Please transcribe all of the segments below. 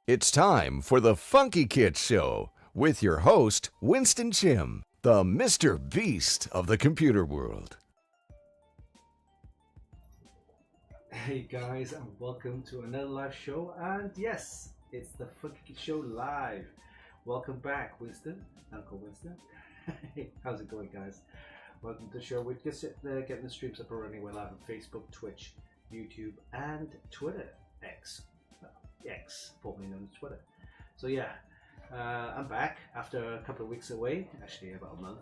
It's time for the Funkykit Show with your host, Winston Chim, the Mr. Beast of the computer world. Hey guys, and welcome to another live show. And yes, it's the Funkykit Show live. Welcome back, Winston, Uncle Winston. Hey, how's it going, guys? Welcome to the show. We're just getting the streams up and running. We're live on Facebook, Twitch, YouTube, and Twitter. X, formerly known as Twitter. So yeah, I'm back after a couple of weeks away. Actually, about a month.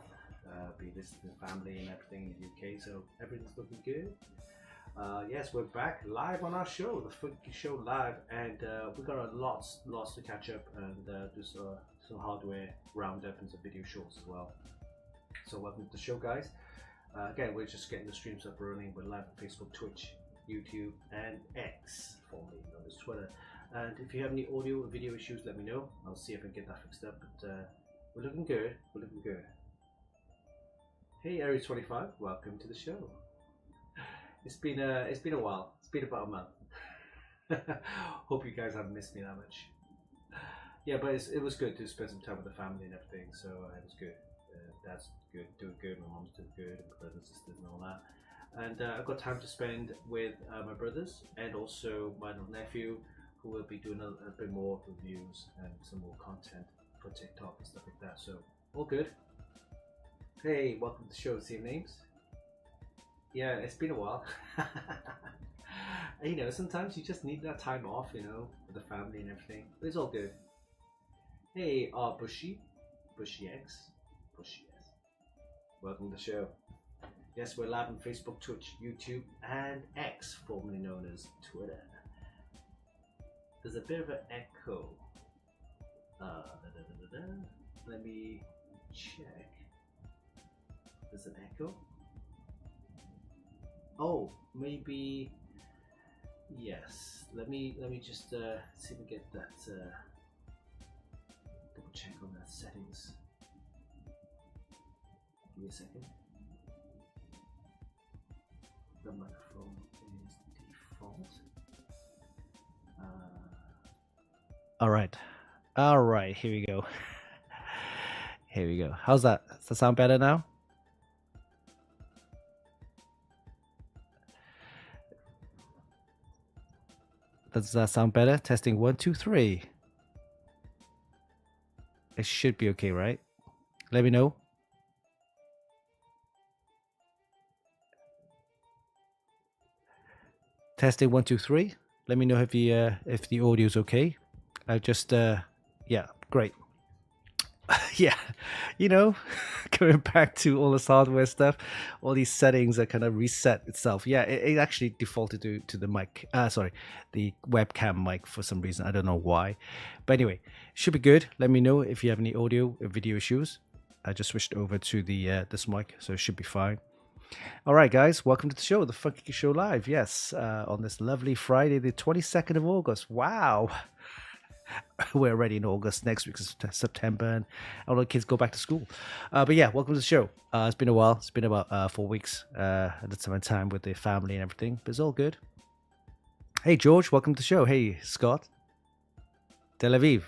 Be visiting family and everything in the UK. So everything's looking good. Yes, we're back live on our show, the Funkykit Show live, and we've got lots to catch up and do some hardware roundup and some video shorts as well. So welcome to the show, guys. Again, we're just getting the streams up and running. We're live on Facebook, Twitch, YouTube, and X, formerly known as Twitter. And if you have any audio or video issues, let me know. I'll see if I can get that fixed up. But we're looking good. We're looking good. Hey, Area 25, welcome to the show. It's been a while. It's been about a month. Hope you guys haven't missed me that much. Yeah, but it was good to spend some time with the family and everything. So it was good. Dad's good, doing good. My mom's doing good, and my brothers and sisters and all that. And I've got time to spend with my brothers and also my little nephew, who will be doing a bit more reviews and some more content for TikTok and stuff like that. So all good. Hey, welcome to the show. See your names. Yeah, it's been a while. You know, sometimes you just need that time off, you know, with the family and everything. But it's all good. Hey, Bushy X. Welcome to the show. Yes, we're live on Facebook, Twitch, YouTube, and X, formerly known as Twitter. There's a bit of an echo. Let me check. There's an echo. Oh, maybe. Yes. Let me just see if we get that. Double check on that settings. Give me a second. The microphone is default. All right. Here we go. How's that? Does that sound better now? Does that sound better? Testing 1, 2, 3. It should be okay, right? Let me know. Testing 1, 2, 3. Let me know if the audio is okay. I just yeah, great. Yeah, you know, going back to all this hardware stuff, all these settings are kind of reset itself. Yeah, it actually defaulted to the mic. The webcam mic for some reason. I don't know why, but anyway, should be good. Let me know if you have any audio or video issues. I just switched over to the this mic, so it should be fine. All right, guys, welcome to the show, the Funkykit Show live. Yes, on this lovely Friday, the 22nd of August. Wow. We're already in August. Next week is September, and all the kids go back to school. But yeah, welcome to the show. It's been a while. It's been about 4 weeks. I did some time with the family and everything, but it's all good. Hey, George, welcome to the show. Hey, Scott. Tel Aviv.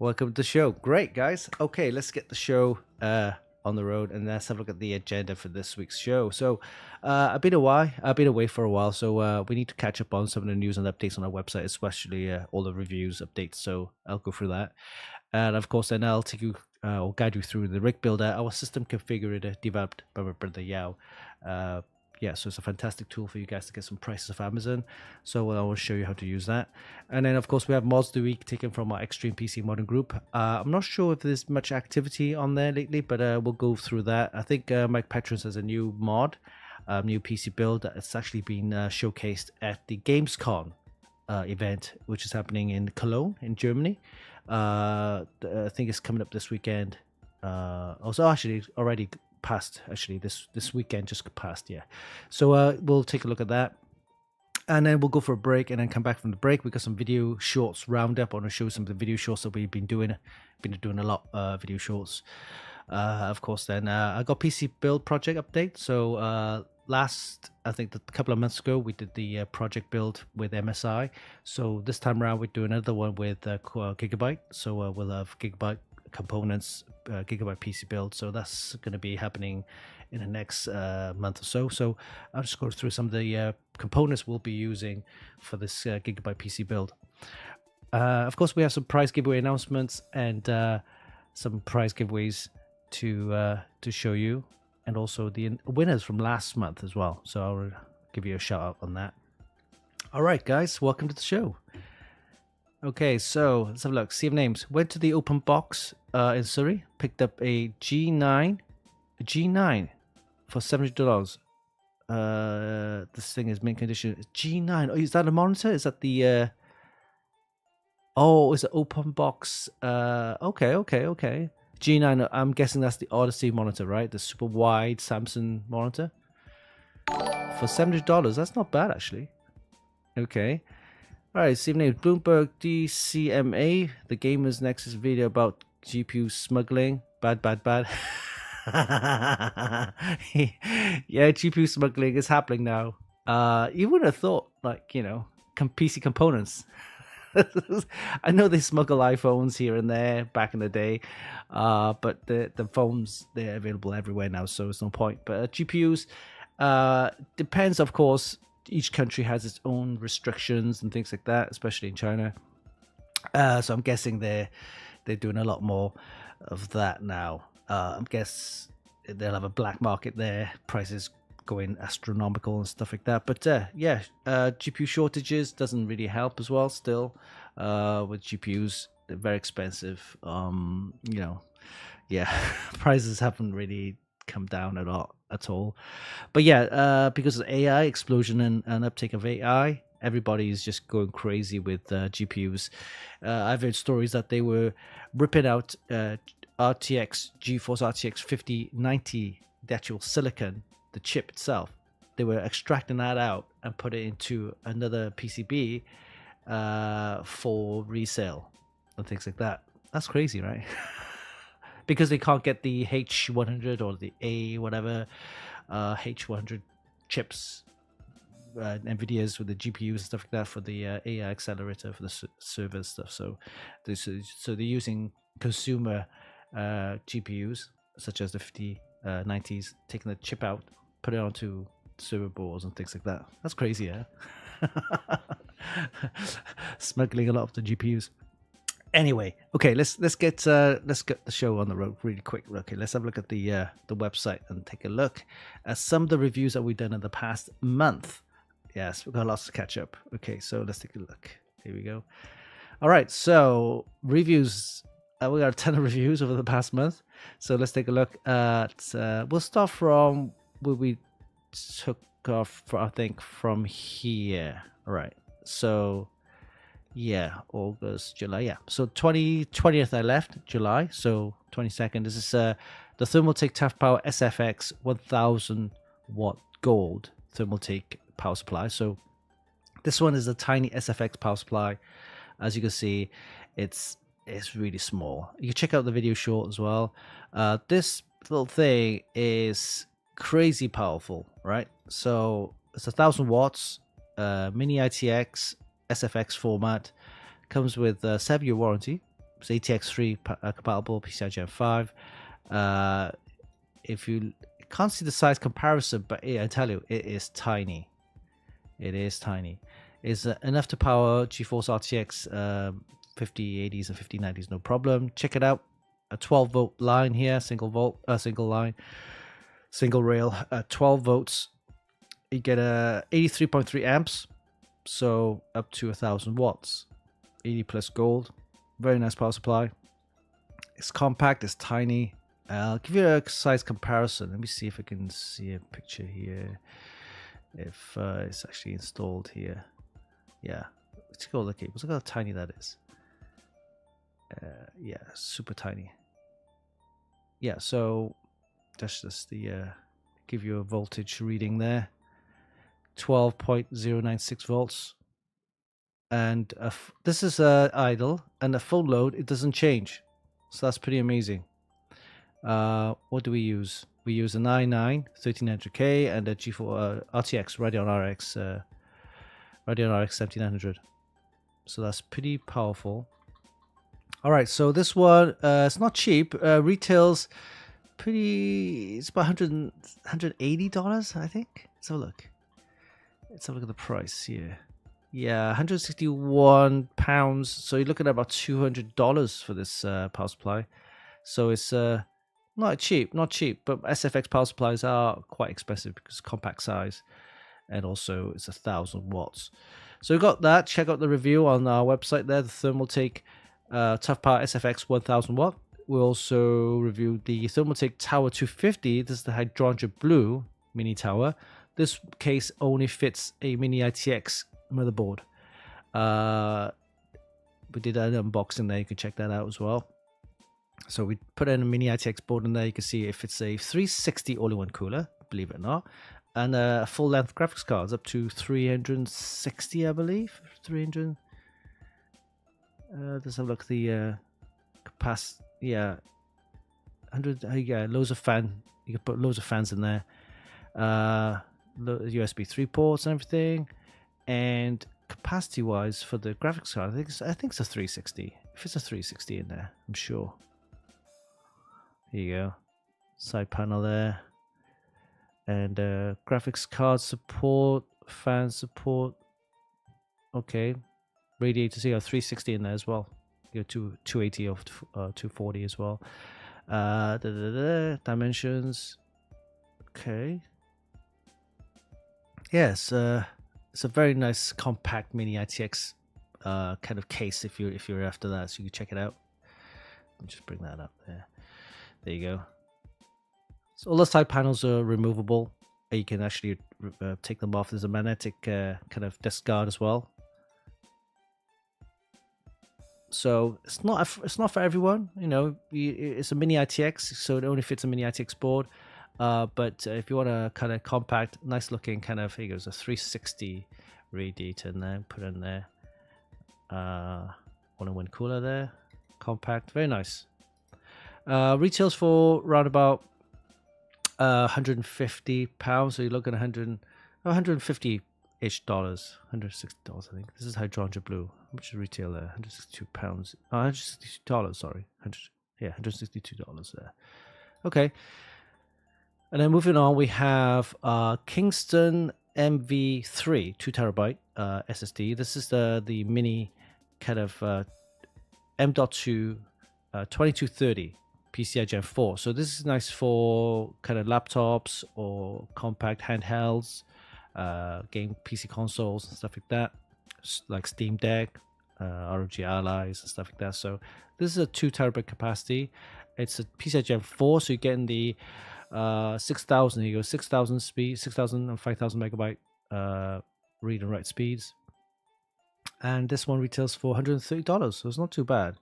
Welcome to the show. Great, guys. Okay, let's get the show on the road, and let's have a look at the agenda for this week's show. So I've been away for a while, so we need to catch up on some of the news and updates on our website, especially all the reviews updates. So I'll go through that, and of course then I'll take you or guide you through the rig builder, our system configurator developed by my brother Yao. Yeah, so it's a fantastic tool for you guys to get some prices off Amazon. So I will show you how to use that. And then, of course, we have mods of the week taken from our Extreme PC Modern group. I'm not sure if there's much activity on there lately, but we'll go through that. I think Mike Patrons has a new mod, new PC build that's actually been showcased at the Gamescom event, which is happening in Cologne in Germany. I think it's coming up this weekend. Also, actually, already passed, actually this weekend just passed. Yeah, so we'll take a look at that, and then we'll go for a break, and then come back from the break. We got some video shorts roundup. I want to show some of the video shorts that we've been doing a lot video shorts. Of course, then I got PC build project update. So I think a couple of months ago, we did the project build with MSI. So this time around, we're doing another one with Gigabyte. So we'll have Gigabyte components, Gigabyte PC build. So that's going to be happening in the next month or so. So I'll just go through some of the components we'll be using for this Gigabyte PC build. Of course, we have some prize giveaway announcements and some prize giveaways to show you, and also the winners from last month as well. So I'll give you a shout out on that. All right, guys, welcome to the show. Okay, so let's have a look. See of names. Went to the open box in Surrey, picked up a G9 for $700. This thing is mint condition. G9. Oh, is that a monitor? Is that the Oh, it's an open box. Okay. G9, I'm guessing that's the Odyssey monitor, right? The super wide Samsung monitor. For $700, that's not bad, actually. Okay. All right, see name Bloomberg DCMA, the Gamers Nexus video about GPU smuggling. Bad. Yeah, GPU smuggling is happening now. You wouldn't have thought, like, PC components. I know they smuggle iPhones here and there back in the day, but the phones, they're available everywhere now, so it's no point. But GPUs depends, of course. Each country has its own restrictions and things like that, especially in China. So I'm guessing they're doing a lot more of that now. I guess they'll have a black market there, prices going astronomical and stuff like that. But GPU shortages doesn't really help as well. Still, with GPUs, they're very expensive. Prices haven't really come down at all. But because of AI explosion and uptake of AI, everybody is just going crazy with GPUs. I've heard stories that they were ripping out GeForce RTX 5090, the actual silicon, the chip itself. They were extracting that out and put it into another PCB for resale and things like that. That's crazy, right? Because they can't get the H100 or the A whatever H100 chips, NVIDIA's with the GPUs and stuff like that for the AI accelerator for the server stuff. So they're using consumer GPUs such as the 5090s, taking the chip out, put it onto server boards and things like that. That's crazy, yeah. Smuggling a lot of the GPUs. Anyway, okay, let's get the show on the road really quick. Okay, let's have a look at the website and take a look at some of the reviews that we've done in the past month. Yes, we've got lots to catch up. Okay, so let's take a look. Here we go. All right, so reviews. We got a ton of reviews over the past month. So let's take a look at. We'll start from where we took off. I think from here. All right. So. Yeah, August, July. Yeah, so 20th I left, July. So 22nd. This is the Thermaltake TAF Power SFX 1000 watt gold Thermaltake power supply. So this one is a tiny SFX power supply. As you can see, it's really small. You can check out the video short as well. This little thing is crazy powerful, right? So it's 1000 watts, mini ITX. SFX format, comes with a 7-year warranty. It's ATX3 compatible, PCI Gen 5. If you can't see the size comparison, but I tell you, it is tiny. It is tiny. It's enough to power GeForce RTX 5080s and 5090s, no problem. Check it out. A 12 volt line here, single line, single rail, 12 volts. You get a 83.3 amps. So up to 1000 watts, 80 plus gold, very nice power supply. It's compact, it's tiny. I'll give you a size comparison. Let me see if I can see a picture here. If it's actually installed here. Yeah, let's go look at it. Look how tiny that is. Yeah, super tiny. Yeah, so that's just the give you a voltage reading there. 12.096 volts, and this is idle, and a full load it doesn't change, so that's pretty amazing. What do we use? We use an i9 1300K and a G4 RTX Radeon RX 7900. So that's pretty powerful. All right, so this one it's not cheap. Retails pretty. It's about $180, I think. Let's have a look. Let's have a look at the price here. Yeah, £161. So you're looking at about $200 for this power supply. So it's not cheap, but SFX power supplies are quite expensive because compact size, and also it's 1,000 watts. So we got that. Check out the review on our website there. The Thermaltake Tough Power SFX 1000 watt. We also reviewed the Thermaltake Tower 250. This is the Hydrangea Blue mini tower. This case only fits a mini ITX motherboard. We did an unboxing there. You can check that out as well. So we put in a mini ITX board in there. You can see it fits a 360 all-in-one cooler, believe it or not, and full-length graphics cards up to 360, I believe. 300. Let's have a look at the capacity. Yeah, 100. Yeah, loads of fan. You can put loads of fans in there. USB 3 ports and everything. And capacity-wise for the graphics card, I think it's a 360. If it's a 360 in there, I'm sure. Here you go. Side panel there. And graphics card support, fan support. Okay. Radiator, so you got 360 in there as well. You got 280 of 240 as well. Dimensions. Okay. Yes, it's a very nice compact mini ITX kind of case if you're after that, so you can check it out. Let me just bring that up there. There you go. So all the side panels are removable. You can actually take them off. There's a magnetic kind of desk guard as well. So it's not for everyone. You know, it's a mini ITX, so it only fits a mini ITX board. But if you want a kind of compact, nice looking kind of, here goes a 360 radiator in there, put in there. All-in-one cooler there, compact, very nice. Retails for around about £150, so you're looking at $150-ish, $160, I think. This is Hydrangea Blue. How much is retail there? £162. $162, sorry. $162 there. Okay. And then moving on, we have Kingston MV3 2TB SSD. This is the mini kind of M.2 2230 PCI Gen 4. So this is nice for kind of laptops or compact handhelds, game PC consoles and stuff like that, like Steam Deck, ROG Allies and stuff like that. So this is a 2TB capacity. It's a PCI Gen 4, so you're getting the 6,000. Here you go, 6,000 speed, 6,000 and 5,000 megabyte read and write speeds. And this one retails for $130, so it's not too bad.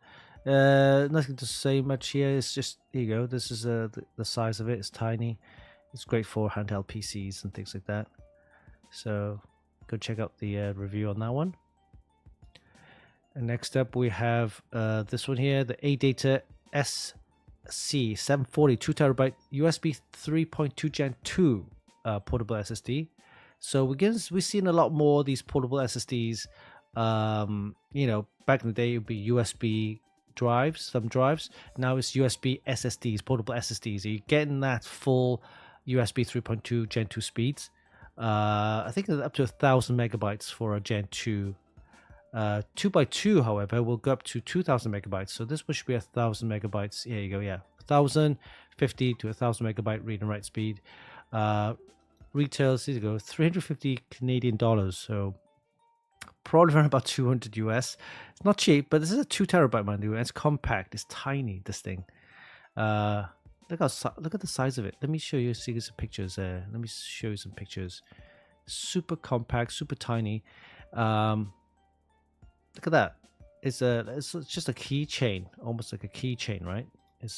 Nothing to say much here. It's just, here you go. This is the size of it. It's tiny. It's great for handheld PCs and things like that. So go check out the review on that one. And next up we have this one here, the ADATA SC740 2TB USB 3.2 Gen 2 portable SSD. So we're seeing a lot more of these portable SSDs. You know, back in the day it would be USB drives, some drives. Now it's USB SSDs, portable SSDs. Are you getting that full USB 3.2 Gen 2 speeds? I think up to 1,000 megabytes for a Gen 2. 2x2, however, will go up to 2,000 megabytes. So this one should be 1,000 megabytes. Here you go, yeah. 1,050 to 1,000 megabyte read and write speed. Retails, here you go, 350 Canadian dollars. So probably around about 200 US. It's not cheap, but this is a 2TB, mind you. It's compact. It's tiny, this thing. Look at the size of it. Let me show you some pictures there. Let me show you some pictures. Super compact, super tiny. Look at that. It's just a keychain, almost like a keychain, right? And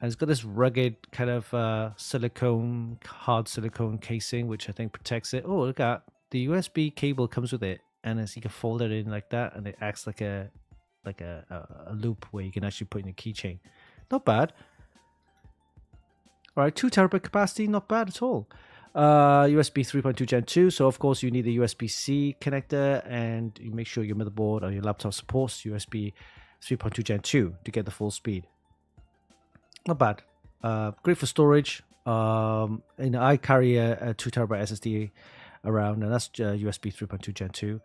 it's got this rugged kind of hard silicone casing, which I think protects it. Oh, look at the USB cable comes with it, and you can fold it in like that, and it acts like a loop where you can actually put in a keychain. not bad. All right, 2 terabyte capacity, not bad at all. USB 3.2 Gen 2, so of course you need a USB-C connector, and you make sure your motherboard or your laptop supports USB 3.2 Gen 2 to get the full speed. Not bad. Great for storage. I carry a 2 terabyte SSD around, and that's USB 3.2 Gen 2.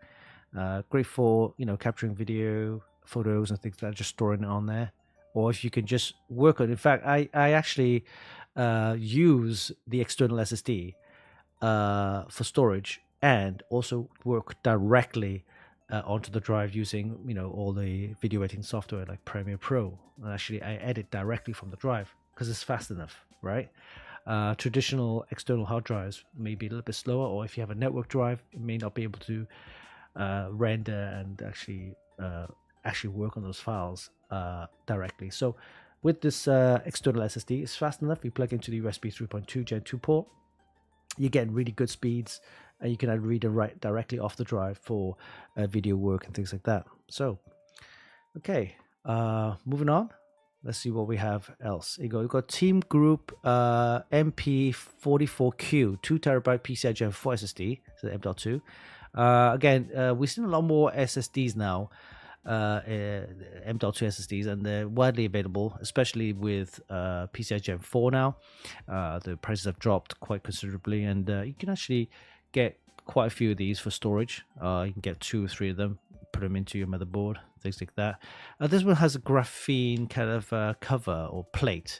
Great for capturing video, photos, and things like that, just storing it on there. Or if you can just work on it. In fact, I actually use the external SSD for storage, and also work directly onto the drive using all the video editing software like Premiere Pro. And actually, I edit directly from the drive because it's fast enough, right? Traditional external hard drives may be a little bit slower, or if you have a network drive, it may not be able to render and actually work on those files directly. So with this external SSD, it's fast enough. You plug into the USB 3.2 Gen 2 port, you're getting really good speeds, and you can read and write directly off the drive for video work and things like that. So, okay, moving on. Let's see what we have else. We've got Team Group MP44Q 2 terabyte PCI Gen 4 SSD, so M.2. Again, we've seen a lot more SSDs now, M.2 SSDs, and they're widely available, especially with PCI Gen 4 now. The prices have dropped quite considerably, and you can actually get quite a few of these for storage. You can get 2 or 3 of them, put them into your motherboard, things like that. This one has a graphene kind of cover or plate,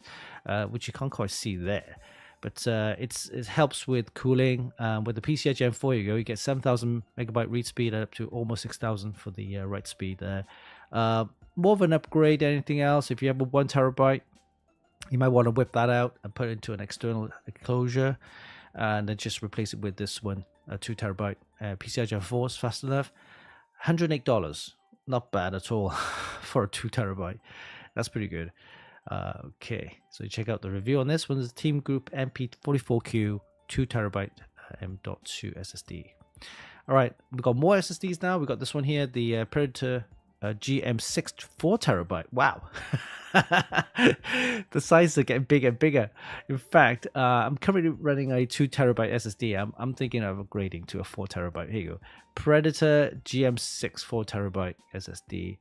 which you can't quite see there. But it helps with cooling. With the PCI Gen 4, you get 7,000 megabyte read speed, up to almost 6,000 for the write speed there. More of an upgrade than anything else. If you have a 1 terabyte, you might want to whip that out and put it into an external enclosure, and then just replace it with this one, a 2 terabyte PCI Gen 4 is fast enough. $108, not bad at all for a 2 terabyte. That's pretty good. Okay, so check out the review on this one. Is Team Group MP44Q 2 terabyte M.2 SSD. All right, we've got more SSDs now. We've got this one here, the Predator GM6 4 terabyte. Wow. The sizes are getting bigger and bigger. In fact, I'm currently running a 2 terabyte SSD. I'm thinking of upgrading to a 4 terabyte. Here you go. Predator GM6 4 terabyte SSD.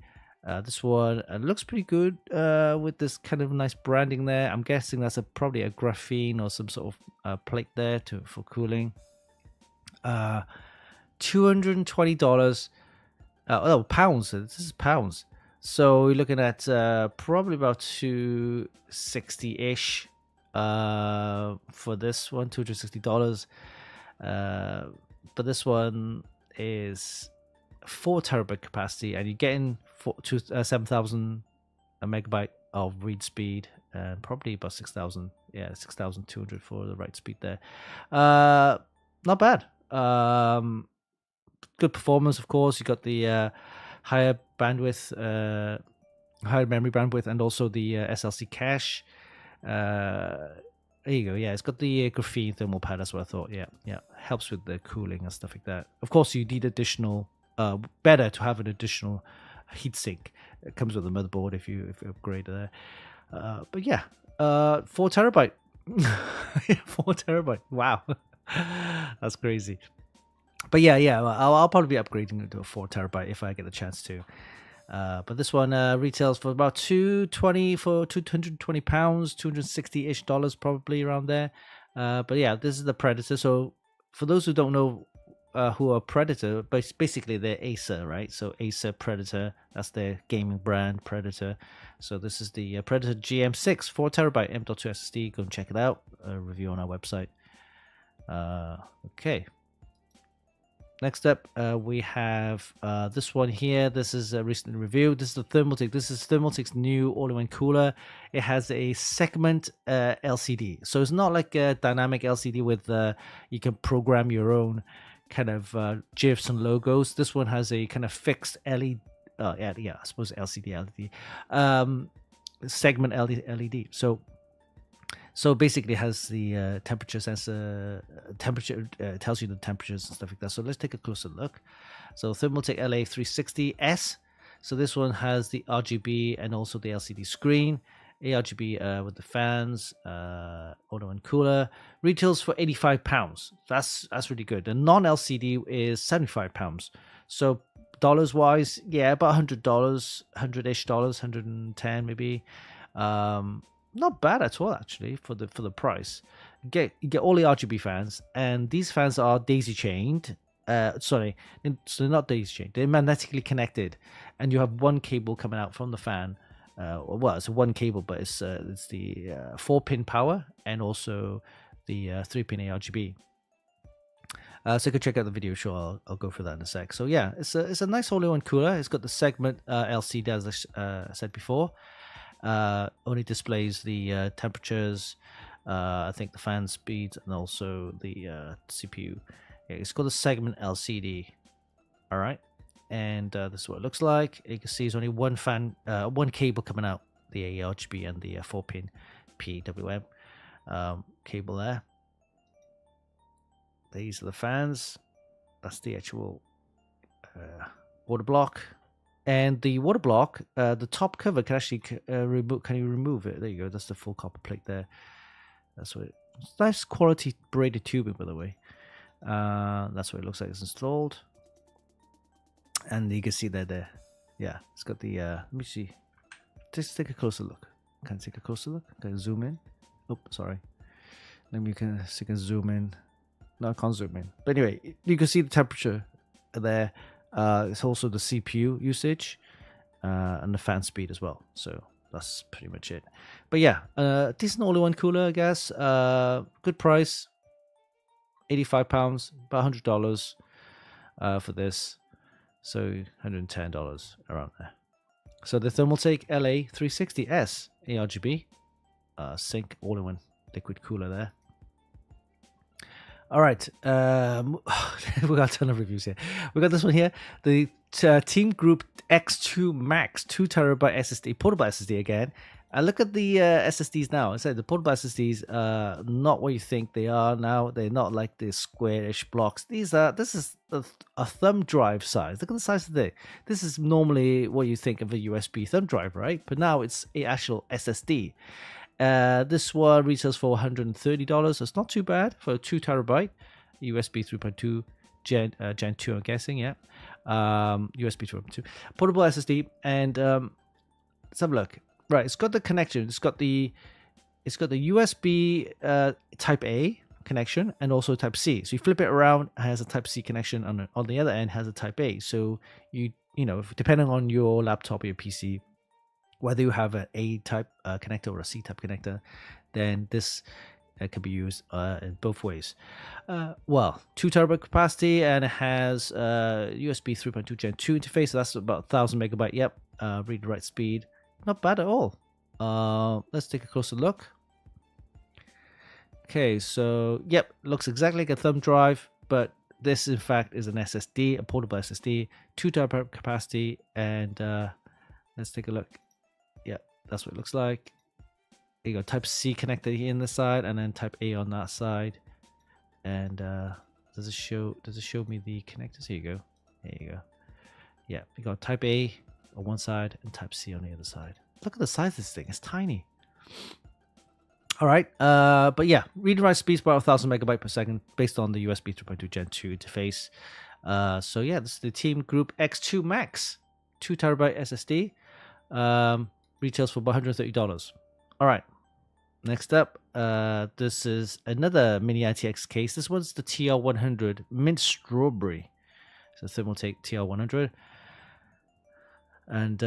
This one looks pretty good with this kind of nice branding there. I'm guessing that's probably a graphene or some sort of plate there for cooling. $220. Pounds. This is pounds. So you're looking at probably about $260-ish for this one, $260. But this one is 4 terabyte capacity, and you're getting 7,000 megabyte of read speed, and probably about 6,000. Yeah, 6,200 for the write speed there. Not bad. Good performance, of course. You got the higher bandwidth, higher memory bandwidth, and also the SLC cache. There you go. Yeah, it's got the graphene thermal pad. That's what I thought. Yeah, helps with the cooling and stuff like that. Of course, you need additional. Better to have an additional heatsink. It comes with the motherboard if you upgrade there. But yeah, 4 terabyte. 4 terabyte. Wow, that's crazy. But yeah, I'll probably be upgrading it to a 4 terabyte if I get the chance to. But this one retails for about £220 for £220, $260-ish probably around there. But yeah, this is the Predator. So for those who don't know who are Predator, but basically they're Acer, right? So Acer Predator, that's their gaming brand, Predator. So this is the Predator GM6 4 terabyte M.2 SSD. Go and check it out. Review on our website. Okay. Next up, we have this one here. This is a recent review. This is the Thermaltake. This is Thermaltake's new all-in-one cooler. It has a segment LCD. So it's not like a dynamic LCD with you can program your own kind of GIFs and logos. This one has a kind of fixed LED. I suppose LCD segment LED. So basically, it has the temperature sensor. Tells you the temperatures and stuff like that. So let's take a closer look. So Thermaltake LA360S. So this one has the RGB and also the LCD screen. ARGB with the fans, auto and cooler. Retails for £85. That's really good. The non-LCD is £75. So dollars wise, yeah, about $100, $100-ish, 110 maybe. Not bad at all actually for the price. You get all the RGB fans, and these fans are daisy chained. So they're not daisy chained. They're magnetically connected, and you have one cable coming out from the fan. Well, it's one cable, but it's the 4-pin power and also the 3-pin ARGB. So you can check out the video. Sure, I'll go for that in a sec. So yeah, it's a nice all-in-one cooler. It's got the segment LCD, as I said before. Only displays the temperatures, I think the fan speeds, and also the CPU. Yeah, it's got a segment LCD. All right, and this is what it looks like. You can see there's only one cable coming out, the ARGB and the 4-pin PWM cable there. These are the fans. That's the actual water block. And the water block, the top cover can actually remove. Can you remove it? There you go. That's the full copper plate there. That's what it's nice quality braided tubing, by the way. That's what it looks like it's installed. And you can see that there. Yeah, it's got the. Let me see. Just take a closer look. Can I take a closer look? Can I zoom in? Oh, sorry. Let me can zoom in. No, I can't zoom in. But anyway, you can see the temperature there. It's also the CPU usage and the fan speed as well. So that's pretty much it. But yeah, decent all-in-one cooler, I guess. Good price. £85, about $100 for this. So $110 around there. So the Thermaltake LA360S ARGB sync all-in-one liquid cooler there. All right, we got a ton of reviews here. We got this one here, the Team Group X2 Max 2TB SSD, portable SSD again. Look at the SSDs now. I said the portable SSDs are not what you think they are now. They're not like the squarish blocks. This is a thumb drive size. Look at the size of it. This is normally what you think of a USB thumb drive, right? But now it's an actual SSD. This one retails for $130. It's not too bad for a 2TB USB 3.2 Gen 2, I'm guessing. Yeah, USB 3.2 portable SSD. And let's have a look. Right, it's got the connection. It's got the USB Type A connection and also Type C. So you flip it around, it has a Type C connection. On the other end has a Type A. So you know, depending on your laptop or your PC, whether you have an A-type connector or a C-type connector, then this can be used in both ways. 2TB capacity, and it has USB 3.2 Gen 2 interface, so that's about 1000 megabyte. Yep, read-write speed. Not bad at all. Let's take a closer look. Okay, so, yep, looks exactly like a thumb drive, but this, in fact, is an SSD, a portable SSD, 2TB capacity, and let's take a look. Yeah, that's what it looks like. You got Type C connector here on this side, and then Type A on that side. And does it show me the connectors? Here you go. There you go. Yeah, you got Type A on one side and Type C on the other side. Look at the size of this thing. It's tiny. All right. But yeah, read and write speeds about 1000 megabyte per second based on the USB 3.2 Gen 2 interface. So yeah, this is the Team Group X2 Max 2TB SSD. Retails for about $130. All right. Next up, this is another mini ITX case. This one's the TL100 Mint Strawberry. So Thermaltake TL100. And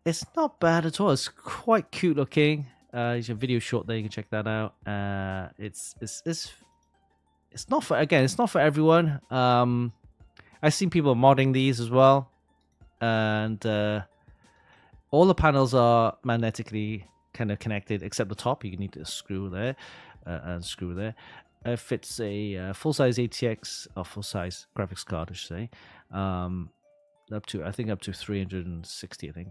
it's not bad at all. It's quite cute looking. There's a video short there. You can check that out. It's not for, again, it's not for everyone. I've seen people modding these as well. And all the panels are magnetically kind of connected, except the top. You need to screw there and screw there. If it's a full-size ATX or full-size graphics card, I should say, up to 360, I think.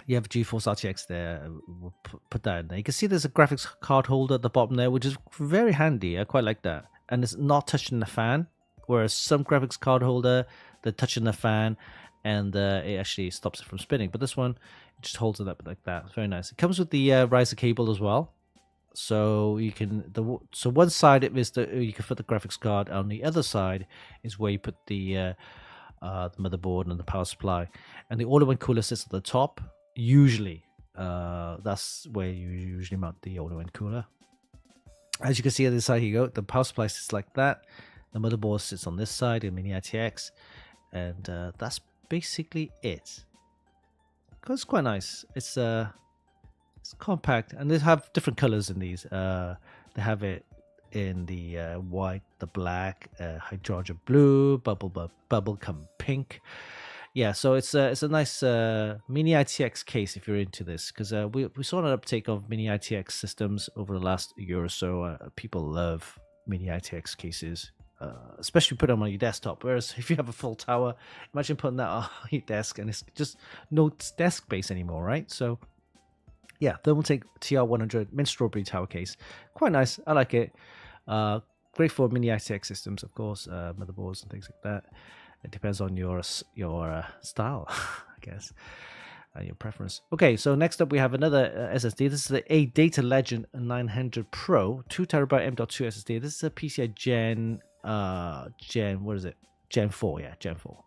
You have GeForce RTX there. We'll put that in there. You can see there's a graphics card holder at the bottom there, which is very handy. I quite like that. And it's not touching the fan, whereas some graphics card holder, they're touching the fan, and it actually stops it from spinning. But this one, it just holds it up like that. It's very nice. It comes with the riser cable as well. So you can so one side it is you can put the graphics card. On the other side is where you put the motherboard and the power supply, and the all-in-one cooler sits at the top. Usually, that's where you usually mount the all-in-one cooler. As you can see on this side, here you go. The power supply sits like that. The motherboard sits on this side, the Mini ITX, and that's basically it. It's quite nice. It's compact, and they have different colors in these. They have it in the white, the black, hydrogen blue, bubblegum pink. Yeah, so it's a nice Mini ITX case if you're into this, because we saw an uptake of Mini ITX systems over the last year or so. People love Mini ITX cases, especially put them on your desktop. Whereas if you have a full tower, imagine putting that on your desk, and it's just no desk space anymore, right? So yeah, Thermaltake TR100 mint strawberry tower case, quite nice. I like it. Great for Mini ITX systems, of course, motherboards and things like that. It depends on your style, I guess, and your preference. Okay, so next up we have another SSD. This is the AData Legend 900 Pro 2TB M.2 SSD. This is a PCI Gen what is it? Gen 4, yeah, Gen 4.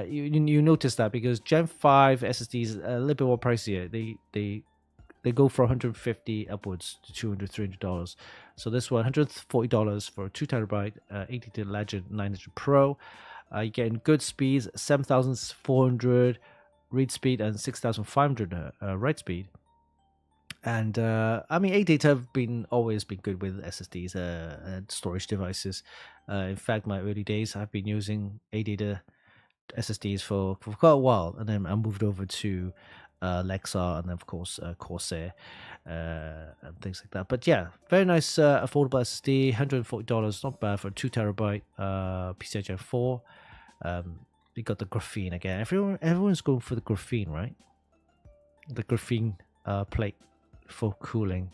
You notice that because Gen 5 SSDs are a little bit more pricier. They go for $150 upwards to $200-$300. So this one, $140 for a 2TB AData Legend 900 Pro. You're getting good speeds, 7,400 read speed and 6,500 write speed. And I mean, AData have always been good with SSDs and storage devices. In fact, my early days, I've been using AData SSDs for quite a while, and then I moved over to Lexar, and then of course Corsair and things like that. But yeah, very nice affordable SSD, $140, not bad for a 2TB PCI Gen 4. You got the graphene again. Everyone's going for the graphene, right? The graphene plate for cooling.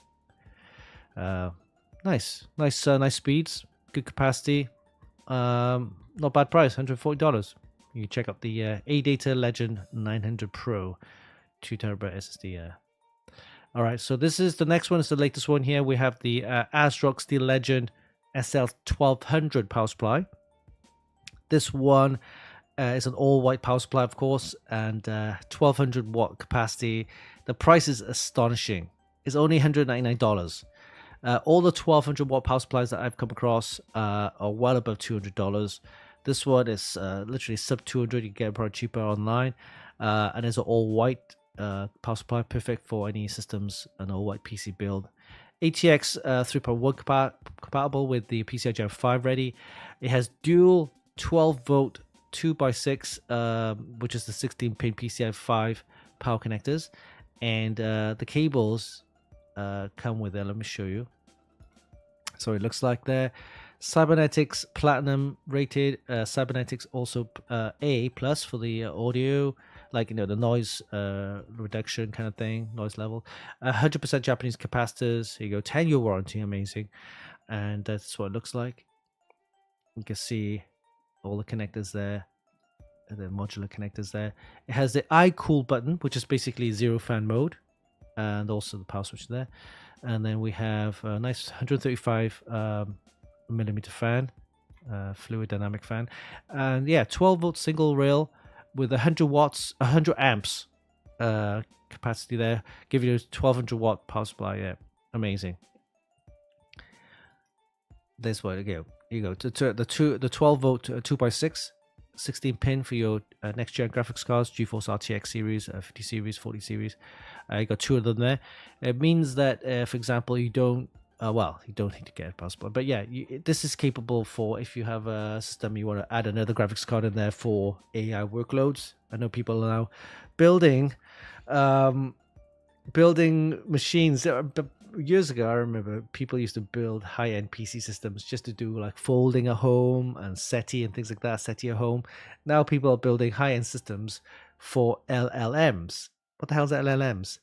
Nice speeds, good capacity. Not bad price, $140. You can check out the AData Legend 900 Pro 2TB SSD. All right, so this is the next one. Is the latest one here. We have the ASRock Steel Legend SL1200 power supply. This one is an all-white power supply, of course, and 1200 watt capacity. The price is astonishing. It's only $199. All the 1200 watt power supplies that I've come across are well above $200. This one is literally sub 200. You can get it probably cheaper online, and it's an all-white power supply, perfect for any systems, an all-white PC build. ATX 3.1 compatible with the PCI Gen 5 ready. It has dual 12-volt 2x6, which is the 16-pin PCI 5 power connectors, and the cables come with it. Let me show you. So it looks like they're Cybernetics Platinum rated. Cybernetics also A plus for the audio, like the noise reduction kind of thing, noise level. 100% Japanese capacitors. Here you go, 10-year warranty, amazing, and that's what it looks like. You can see all the connectors there, the modular connectors there. It has the iCool button, which is basically zero fan mode, and also the power switch there. And then we have a nice 135 millimeter fan, fluid dynamic fan, and yeah, 12-volt single rail with 100 watts, 100 amps capacity there, give you a 1200 watt power supply. Yeah, amazing. This way, you go to the 12-volt 2x6 16 pin for your next gen graphics cards, GeForce RTX series, 50 series, 40 series. You got two of them there. It means that, for example, you don't you don't need to get a power supply, but yeah, this is capable for if you have a system you want to add another graphics card in there for AI workloads. I know people are now building machines. Years ago, I remember people used to build high-end PC systems just to do like folding at home and SETI and things like that, SETI at home. Now people are building high-end systems for LLMs. what the hell's LLMs?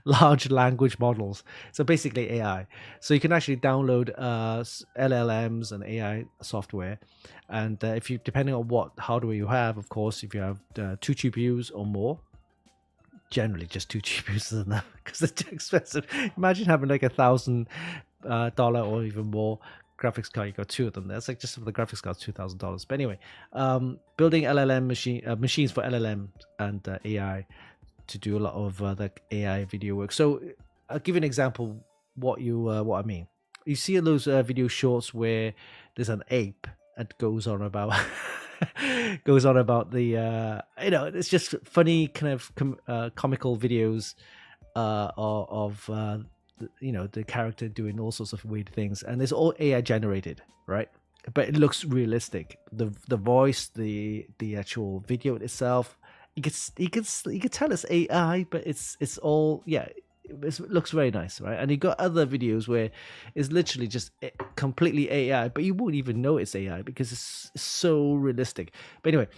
Large language models. So basically AI. So you can actually download LLMs and AI software, and if you, depending on what hardware you have, of course, if you have 2 GPUs or more, generally just 2 GPUs is enough because they're too expensive. Imagine having like $1,000 or even more graphics card. You got two of them. That's like just for the graphics card, $2,000. But anyway, building LLM machines for LLM and AI to do a lot of the AI video work. So I'll give you an example what I mean. You see those video shorts where there's an ape that goes on about the it's just funny kind of comical videos of the character doing all sorts of weird things, and it's all AI generated, right? But it looks realistic. The voice, the actual video itself, you can tell it's AI, but it's all it looks very nice, right? And you got other videos where it's literally just completely AI, but you won't even know it's AI because it's so realistic. But anyway,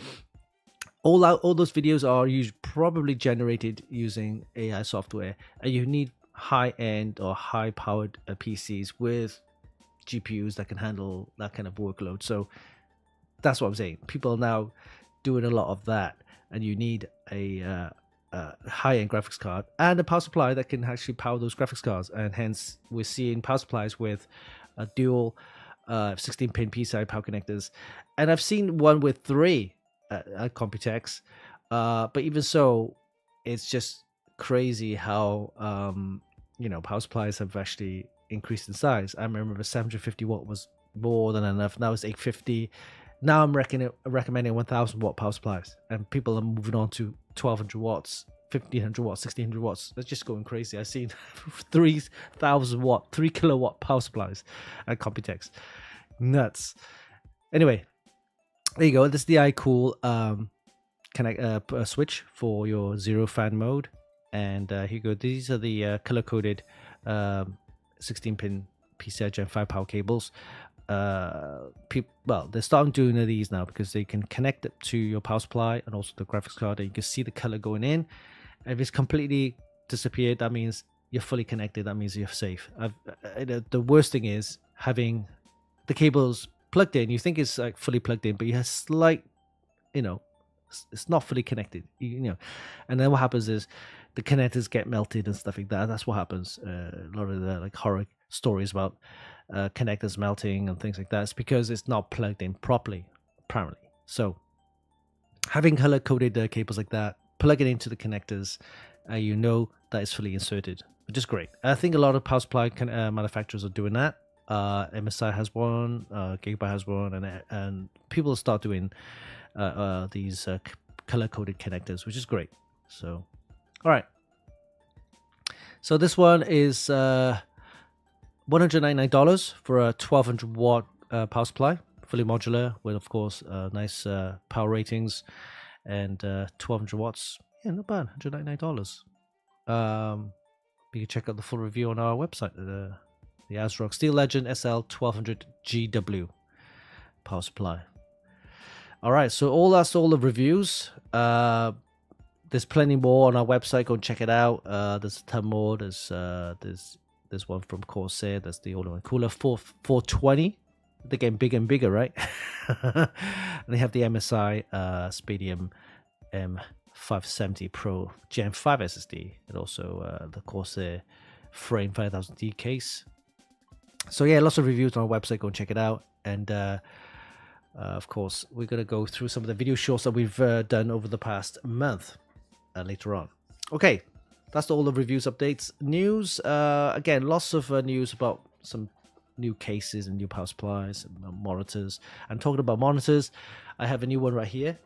all those videos are probably generated using AI software, and you need high-end or high-powered PCs with GPUs that can handle that kind of workload. So that's what I'm saying. People are now doing a lot of that, and you need a high-end graphics card and a power supply that can actually power those graphics cards. And hence, we're seeing power supplies with a dual 16-pin PCI power connectors, and I've seen one with 3 at Computex. But even so, it's just crazy how power supplies have actually increased in size. I remember the 750 watt was more than enough. Now it's 850. Now I'm recommending 1000 watt power supplies, and people are moving on to 1200 watts, 1500 watts, 1600 watts. That's just going crazy. I've seen 3000 watt, 3 kilowatt power supplies at Computex. Nuts. Anyway, there you go. This is the iCool switch for your zero fan mode. And here you go. These are the color-coded 16-pin PCI Gen 5 power cables. They're starting doing these now because they can connect it to your power supply and also the graphics card, and you can see the color going in. And if it's completely disappeared, that means you're fully connected. That means you're safe. The worst thing is having the cables plugged in. You think it's like fully plugged in, but you have slight, it's not fully connected. And then what happens is the connectors get melted and stuff like that. That's what happens. A lot of the horror stories about connectors melting and things like that. It's because it's not plugged in properly, apparently. So having color-coded cables like that, plug it into the connectors, that it's fully inserted, which is great. I think a lot of power supply manufacturers are doing that. MSI has one, Gigabyte has one, and people start doing these color-coded connectors, which is great. So, all right. So this one is $199 for a 1200 watt power supply, fully modular with, of course, nice power ratings and 1200 watts. Yeah, not bad. $199. You can check out the full review on our website. The ASRock Steel Legend SL 1200 GW power supply. All right, so that's all the reviews. There's plenty more on our website. Go and check it out. There's a ton more. There's one from Corsair. That's the all-in-one cooler 420. They're getting bigger and bigger, right? And they have the MSI Spadium M570 Pro Gen 5 SSD, and also the Corsair Frame 5000D case. So yeah, lots of reviews on our website. Go and check it out. And of course, we're going to go through some of the video shorts that we've done over the past month later on. Okay, that's all the reviews, updates, news. Again, lots of news about some new cases and new power supplies and monitors. And talking about monitors, I have a new one right here,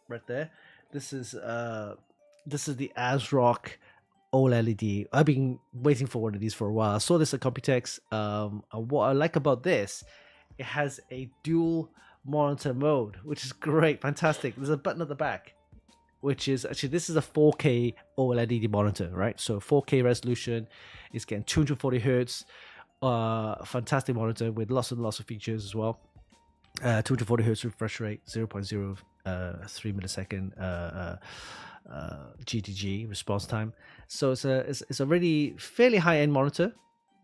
right there. This is the ASRock OLED. I've been waiting for one of these for a while. I saw this at Computex. And what I like about this, it has a dual monitor mode, which is great, fantastic. There's a button at the back, which is actually, this is a 4K OLED monitor, right? So 4K resolution, it's getting 240 hertz, fantastic monitor with lots and lots of features as well. 240 hertz refresh rate, 0.03 millisecond GTG response time. So it's a really fairly high end monitor,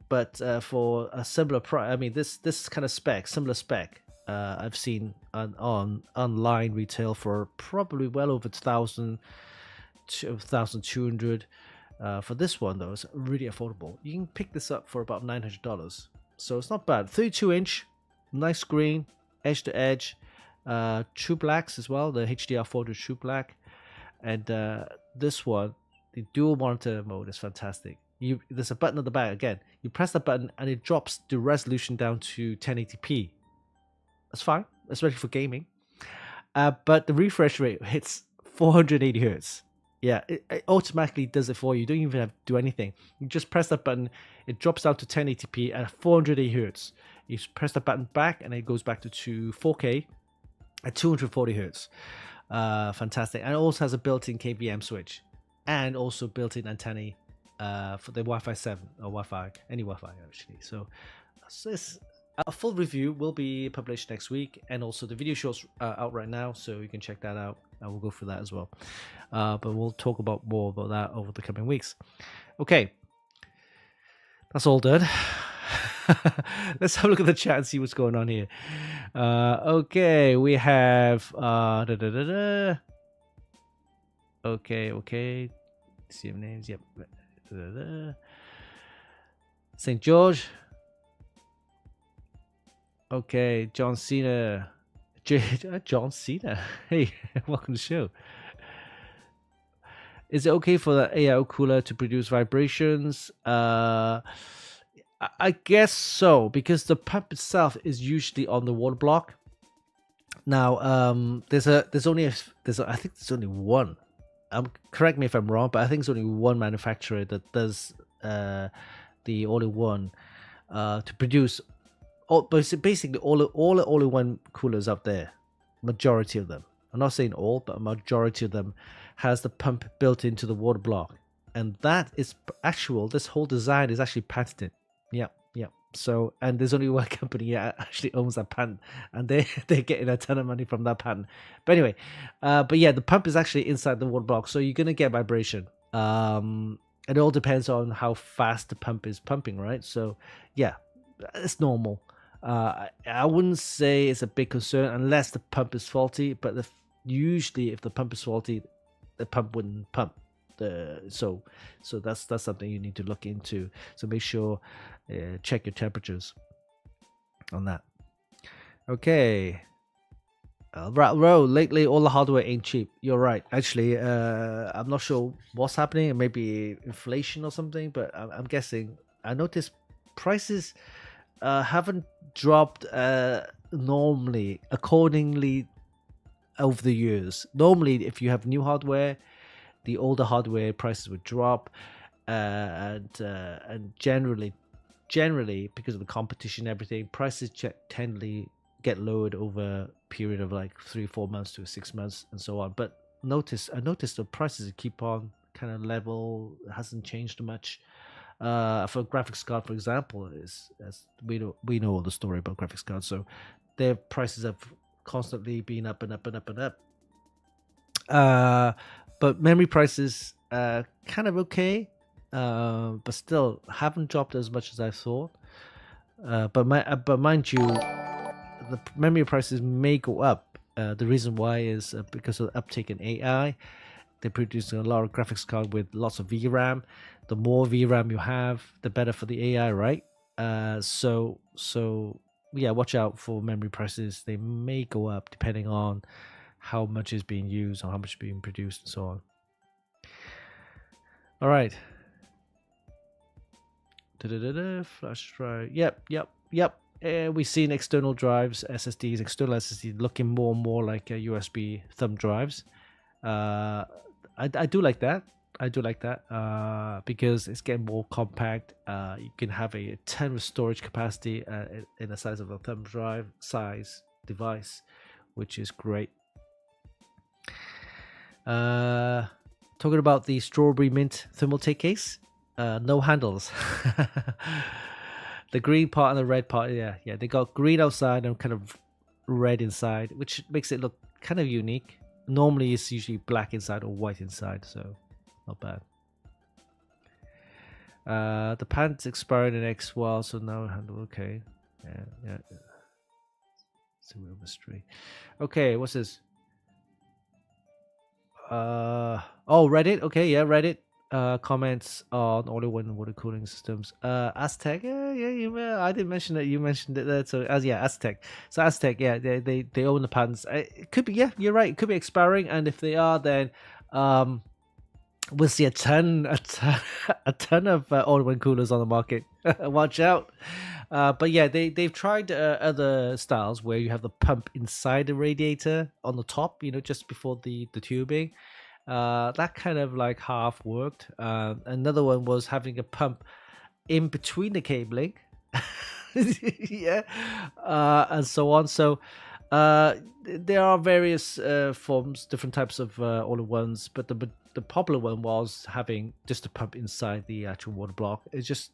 but for a similar price, I mean this kind of spec, similar spec, I've seen on online retail for probably well over 1,200. For this one though, it's really affordable. You can pick this up for about $900, so it's not bad. 32-inch, nice screen, edge to edge, true blacks as well. The HDR4 true black, and this one, the dual monitor mode is fantastic. There's a button at the back again. You press the button and it drops the resolution down to 1080p. That's fine, especially for gaming. But the refresh rate hits 480 hertz. Yeah, it automatically does it for you. You don't even have to do anything. You just press that button, it drops down to 1080p at 480 hertz. You press the button back and it goes back to 4K at 240 hertz. Fantastic. And it also has a built-in KVM switch and also built-in antennae for the Wi-Fi 7 or Wi-Fi, any Wi-Fi actually. So a full review will be published next week, and also the video show's out right now, so you can check that out. I will go through that as well. But we'll talk more about that over the coming weeks. Okay, that's all done. Let's have a look at the chat and see what's going on here. Okay, we have okay. See names. Yep. St. George. Okay, John Cena. John Cena. Hey, welcome to the show. Is it okay for the AIO cooler to produce vibrations? I guess so, because the pump itself is usually on the water block. Now, I think there's only one. Correct me if I'm wrong, but I think it's only one manufacturer that does the all-in-one to produce. Basically, all-in-one coolers out there, majority of them. I'm not saying all, but a majority of them has the pump built into the water block, and that is actual. This whole design is actually patented. Yeah. So, and there's only one company that actually owns that patent, and they're getting a ton of money from that patent. But anyway, but yeah, the pump is actually inside the water block, so you're gonna get vibration. It all depends on how fast the pump is pumping, right? So, yeah, it's normal. I wouldn't say it's a big concern unless the pump is faulty, but usually if the pump is faulty, the pump wouldn't pump. So that's something you need to look into. So make sure check your temperatures on that. Okay. Lately all the hardware ain't cheap. You're right. Actually, I'm not sure what's happening. It may be inflation or something, but I'm guessing. I noticed prices haven't dropped normally accordingly over the years. Normally, if you have new hardware, the older hardware prices would drop, and generally because of the competition and everything, prices tend to get lowered over a period of like 3-4 months to 6 months and so on. But I noticed the prices keep on kind of level. It hasn't changed much. For graphics card, for example, as we know all the story about graphics cards, so their prices have constantly been up and up and up and up. But memory prices kind of okay, but still haven't dropped as much as I thought. But mind you, the memory prices may go up. The reason why is because of the uptake in AI. They're producing a lot of graphics card with lots of VRAM. The more VRAM you have, the better for the AI, right? So yeah, watch out for memory prices. They may go up depending on how much is being used or how much is being produced and so on. All right. Flash drive. Yep. We've seen external drives, external SSDs looking more and more like USB thumb drives. I do like that. Because it's getting more compact. You can have a ton of storage capacity in the size of a thumb drive size device, which is great. Talking about the strawberry mint Thermaltake case, no handles. The green part and the red part, yeah. They got green outside and kind of red inside, which makes it look kind of unique. Normally it's usually black inside or white inside, so not bad. The pants expired in X while, so now handle okay. Yeah. It's a real mystery. Okay, what's this? Reddit. Okay, yeah, Reddit. Comments on all-in-one water cooling systems. Aztec. I didn't mention it. You mentioned it there. So Aztec. So Aztec. Yeah, they own the patents. It could be. Yeah, you're right. It could be expiring, and if they are, then we'll see a ton of all-in-one coolers on the market. Watch out. But yeah, they've tried other styles where you have the pump inside the radiator on the top, just before the tubing. That kind of like half worked. Another one was having a pump in between the cabling. Yeah. And so on. So there are various forms, different types of all-in-ones, but the popular one was having just a pump inside the actual water block. It's just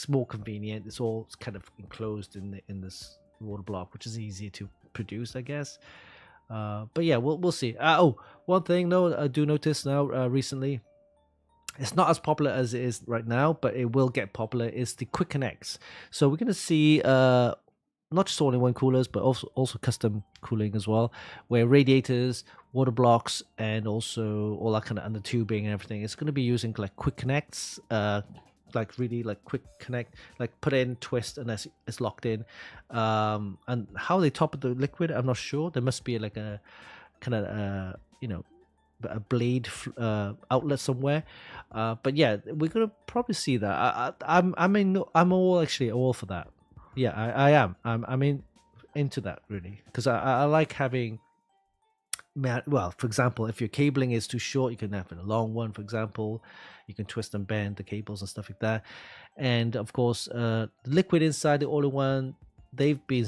more convenient. It's all kind of enclosed in this water block, which is easier to produce, I guess. But yeah, we'll see. One thing though, I do notice now recently, it's not as popular as it is right now, but it will get popular, is the quick connects. So we're going to see not just all-in-one coolers, but also custom cooling as well, where radiators, water blocks, and also all that kind of under tubing and everything, it's going to be using like quick connects, like really like quick connect, like put in, twist, and it's locked in. And how they top the liquid, I'm not sure. There must be like a kind of a blade outlet somewhere. But yeah, we're gonna probably see that. I'm all for that. Yeah, I am. I'm into that really, because I like having. Well, for example, if your cabling is too short, you can have a long one. For example, you can twist and bend the cables and stuff like that. And of course, the liquid inside the all-in-one, they've been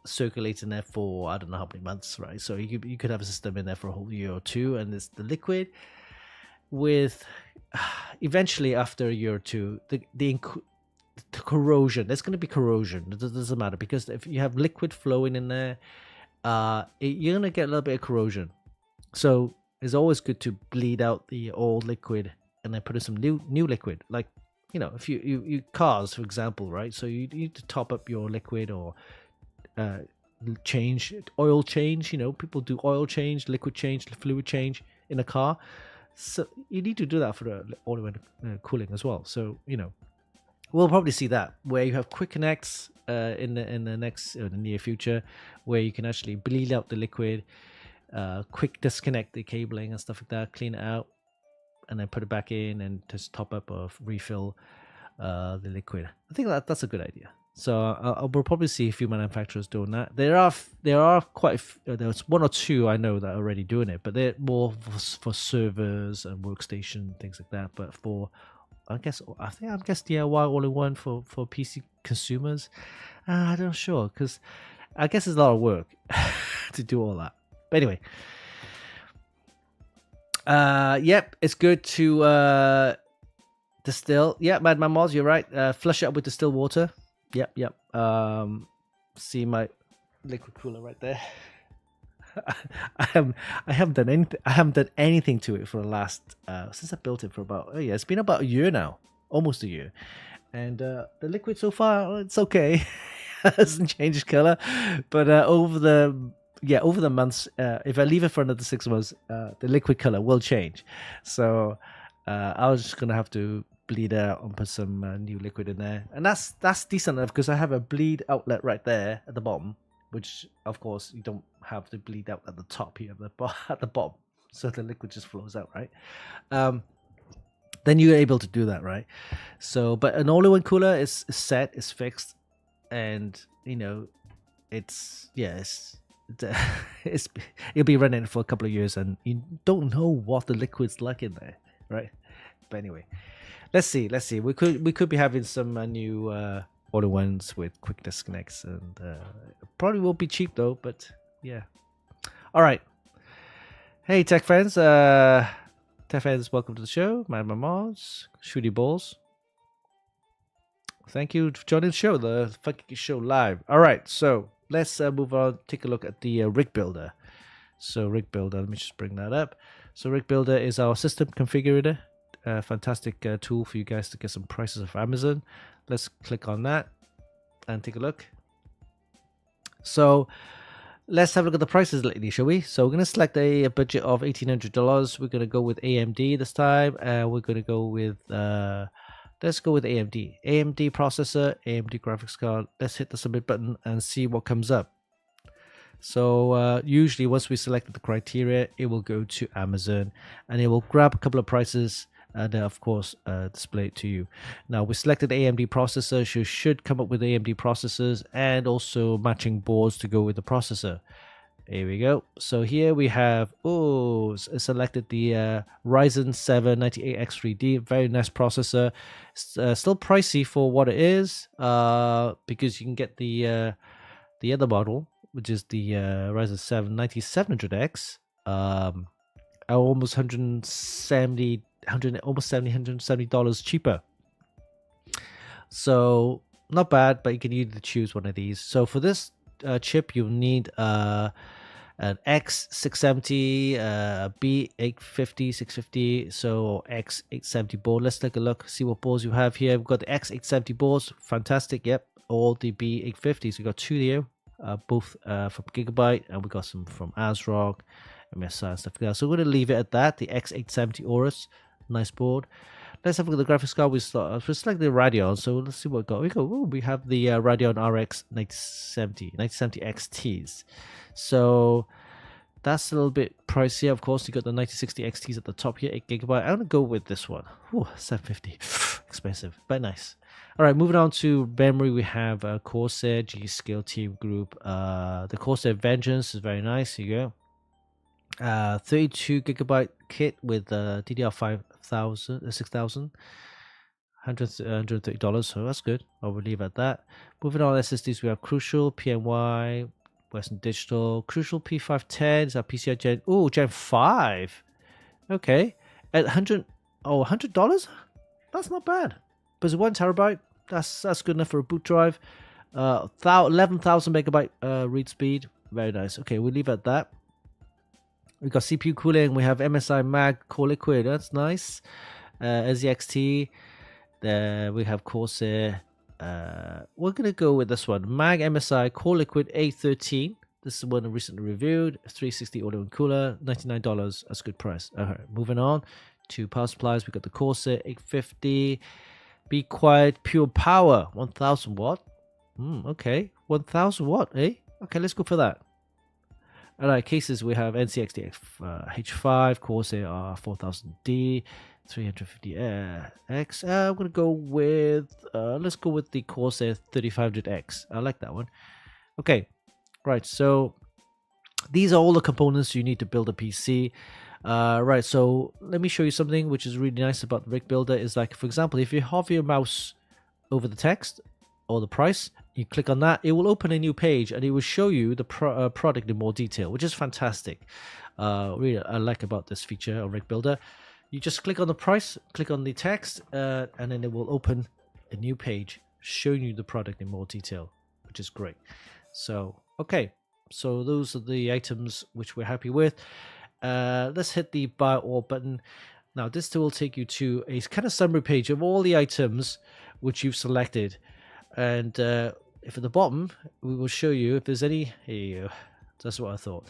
circulating there for I don't know how many months, right? So you could have a system in there for a whole year or two, and it's the liquid with eventually after a year or two, the corrosion. There's going to be corrosion. It doesn't matter, because if you have liquid flowing in there, you're gonna get a little bit of corrosion. So it's always good to bleed out the old liquid and then put in some new liquid. Like, if you cars, for example, right? So you need to top up your liquid or oil change. People do oil change, liquid change, fluid change in a car. So you need to do that for the all-in-one cooling as well. So we'll probably see that where you have quick connects in the near future, where you can actually bleed out the liquid, quick disconnect the cabling and stuff like that, clean it out, and then put it back in and just top up or refill the liquid. I think that's a good idea. So we'll probably see a few manufacturers doing that. There are quite there's one or two I know that are already doing it, but they're more for servers and workstation, things like that. But for I guess DIY all-in-one for PC consumers, I'm not sure, because I guess it's a lot of work to do all that. But anyway, yep, it's good to distill. Yeah, Madman Moz, you're right. Flush it up with distilled water. Yep. See my liquid cooler right there. I haven't done anything to it for the last since I built it for about it's been about a year now, almost a year, and the liquid so far, it's okay. It hasn't changed color, but over the months, if I leave it for another 6 months, the liquid color will change. So I was just gonna have to bleed out and put some new liquid in there, and that's decent enough, because I have a bleed outlet right there at the bottom, which of course you don't have to bleed out at the top here, at the bottom, so the liquid just flows out, right? Then you're able to do that, right? So, but an all-in-one cooler is set, is fixed, and it's you'll be running for a couple of years, and you don't know what the liquid's like in there, right? But anyway, let's see. We could be having some new all-in-ones with quick disconnects, and probably won't be cheap though. But yeah, all right. Hey, tech fans, welcome to the show. My Mars, Shooty Balls. Thank you for joining the show, the Funkykit Show live. All right, so let's move on. Take a look at the rig builder. So rig builder, let me just bring that up. So rig builder is our system configurator. Fantastic tool for you guys to get some prices of Amazon. Let's click on that and take a look. So let's have a look at the prices lately, shall we? So we're going to select a budget of $1,800. We're going to go with AMD this time. We're going to go with, let's go with AMD. AMD processor, AMD graphics card. Let's hit the submit button and see what comes up. So usually once we selected the criteria, it will go to Amazon and it will grab a couple of prices and of course display it to you. Now we selected AMD processor, so you should come up with AMD processors and also matching boards to go with the processor. Here we go. So here we have selected the Ryzen 7 98X3D, very nice processor. Still pricey for what it is, because you can get the other model, which is the Ryzen 7 9700X, almost $170 cheaper. So not bad, but you can either choose one of these. So for this chip, you'll need an X670, B850, 650, so X870 board. Let's take a look, see what boards you have here. We've got the X870 boards, fantastic. Yep, all the B850s. We got two here, both from Gigabyte, and we got some from ASRock, MSI, and stuff like that. So we're going to leave it at that. The X870 Aorus, nice board. Let's have a look at the graphics card. We select the Radeon, so let's see what we got. We have the Radeon RX 9070 XTs. So that's a little bit pricier. Of course, you got the 9060 XTs at the top here, 8GB. I'm gonna go with this one. Ooh, 750, expensive, but nice. All right, moving on to memory, we have Corsair G-Skill Team Group. The Corsair Vengeance is very nice. Here you go. 32GB kit with DDR5 6000, $130, so that's good. I'll leave at that. Moving on, SSDs, we have Crucial, PNY, Western Digital, Crucial P510, is that PCI Gen, Gen 5. Okay, at $100, that's not bad. But it's 1 terabyte, that's good enough for a boot drive. 11,000 megabyte read speed, very nice. Okay, we'll leave it at that. We got CPU cooling. We have MSI Mag Core Liquid. That's nice. SZXT. We have Corsair. We're gonna go with this one. Mag MSI Core Liquid A13. This is one I recently reviewed. 360 audio and cooler. $99. That's a good price. Alright, moving on to power supplies. We got the Corsair 850. Be Quiet Pure Power 1000 watt. Okay, 1000 watt. Eh? Okay, let's go for that. Alright, cases, we have NCXT H5, Corsair R4000D, 350X. I'm going to go with, let's go with the Corsair 3500X. I like that one. Okay, right, so these are all the components you need to build a PC. Right, so let me show you something which is really nice about the rig builder. Is like, for example, if you hover your mouse over the text or the price, you click on that, it will open a new page and it will show you the product in more detail, which is fantastic. Really, I like about this feature of rig builder. You just click on the price, click on the text, and then it will open a new page showing you the product in more detail, which is great. So okay, so those are the items which we're happy with. Let's hit the buy all button. Now this will take you to a kind of summary page of all the items which you've selected. And if at the bottom, we will show you if there's any. Here you go. That's what I thought.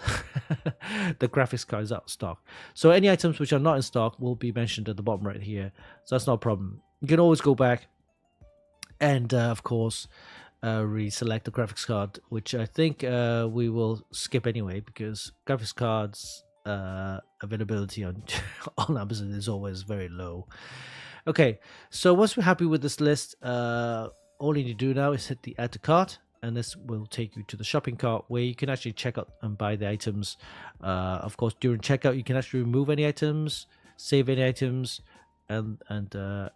The graphics card is out of stock. So any items which are not in stock will be mentioned at the bottom right here. So that's not a problem. You can always go back and, of course, reselect the graphics card, which I think we will skip anyway because graphics cards availability on on Amazon is always very low. Okay, so once we're happy with this list, all you need to do now is hit the add to cart, and this will take you to the shopping cart where you can actually check out and buy the items. Of course, during checkout, you can actually remove any items, save any items, and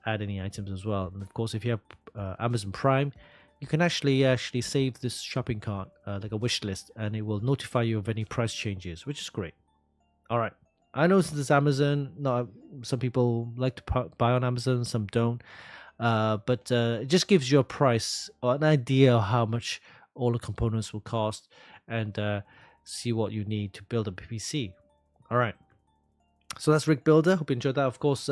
add any items as well. And of course, if you have Amazon Prime, you can actually save this shopping cart like a wish list, and it will notify you of any price changes, which is great. All right, I know since it's Amazon, not some people like to buy on Amazon, some don't. But it just gives you a price or an idea of how much all the components will cost, and see what you need to build a PC. All right. So that's Rig Builder. Hope you enjoyed that. Of course,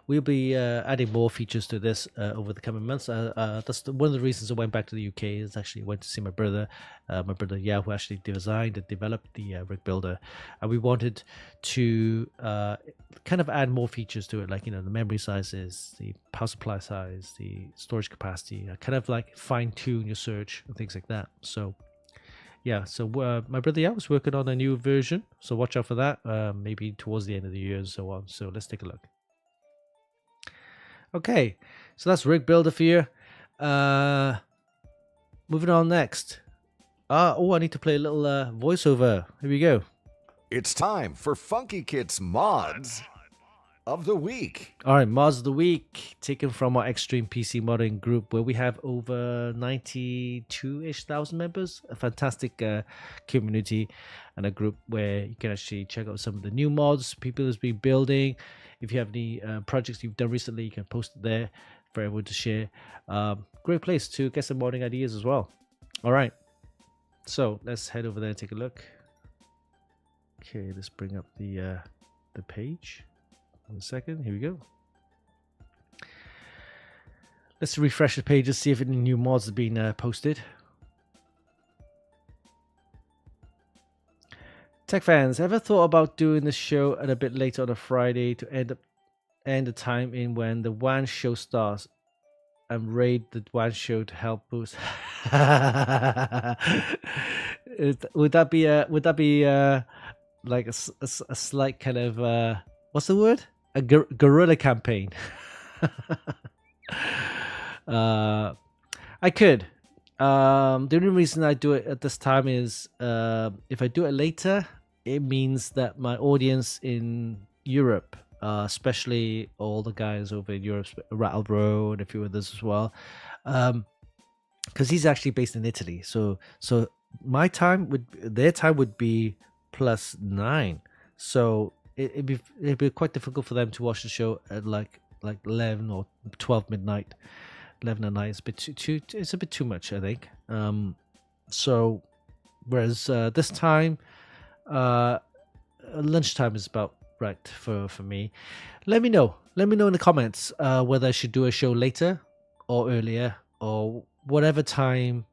we'll be adding more features to this over the coming months. That's one of the reasons I went back to the UK. Is actually went to see my brother who actually designed and developed the Rig Builder, and we wanted to kind of add more features to it, like the memory sizes, the power supply size, the storage capacity, kind of like fine tune your search and things like that. So yeah, so my brother was working on a new version, so watch out for that, maybe towards the end of the year and so on. So let's take a look. Okay, so that's Rig Builder for you. Moving on next. I need to play a little voiceover. Here we go. It's time for Funkykit's Mods of the Week. All right, mods of the week taken from our Extreme PC modding group, where we have over 92-ish thousand members. A fantastic community and a group where you can actually check out some of the new mods people has been building. If you have any projects you've done recently, you can post it there for everyone to share. Great place to get some modding ideas as well. All right, so let's head over there and take a look. Okay, let's bring up the page. 1 second, here we go. Let's refresh the page to see if any new mods have been posted. Tech fans, ever thought about doing this show at a bit later on a Friday to end the time in when the WAN show starts and raid the WAN show to help boost? Would that be like a slight kind of what's the word? A guerrilla campaign. I could. The only reason I do it at this time is if I do it later, it means that my audience in Europe, especially all the guys over in Europe, Rattlebro and a few others as well, because he's actually based in Italy. So their time would be +9. So it'd be quite difficult for them to watch the show at like 11 or 12 midnight. 11 at night is a bit it's a bit too much, I think. So whereas this time lunchtime is about right for me. Let me know in the comments whether I should do a show later or earlier or whatever time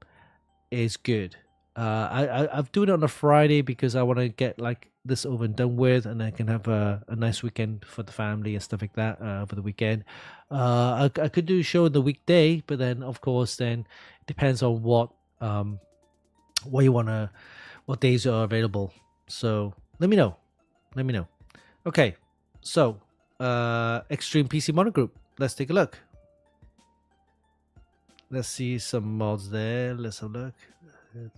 is good. I've doing it on a Friday because I want to get like this over and done with, and I can have a nice weekend for the family and stuff like that over the weekend. I could do a show on the weekday, but then of course then it depends on what days are available. So let me know. Okay, so Extreme PC Mono Group. Let's take a look. Let's see some mods there. Let's have a look.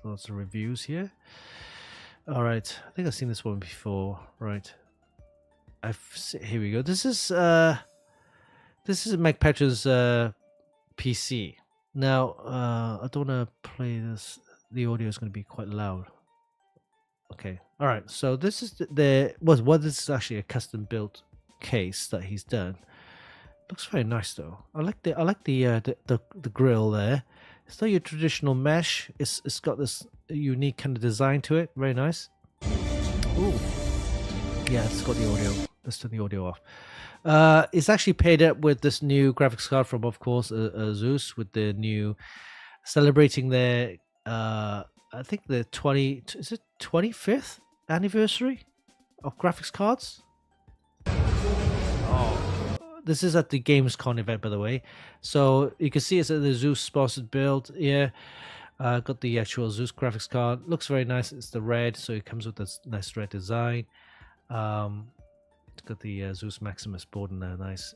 Lots of reviews here. All right, I think I've seen this one before. Right, here we go. This is MacPetra's PC. Now, I don't want to play this. The audio is going to be quite loud. Okay, all right. So this is this is actually a custom built case that he's done. Looks very nice though. I like the grill there. It's not your traditional mesh. It's got this unique kind of design to it. Very nice. Ooh. Yeah, it's got the audio. Let's turn the audio off. It's actually paired up with this new graphics card from, of course, Asus, with the new celebrating their I think the 25th anniversary of graphics cards. This is at the Gamescom event, by the way. So you can see it's at the Zeus sponsored build. Yeah, got the actual Zeus graphics card. Looks very nice. It's the red, so it comes with this nice red design. It's got the Zeus Maximus board and a nice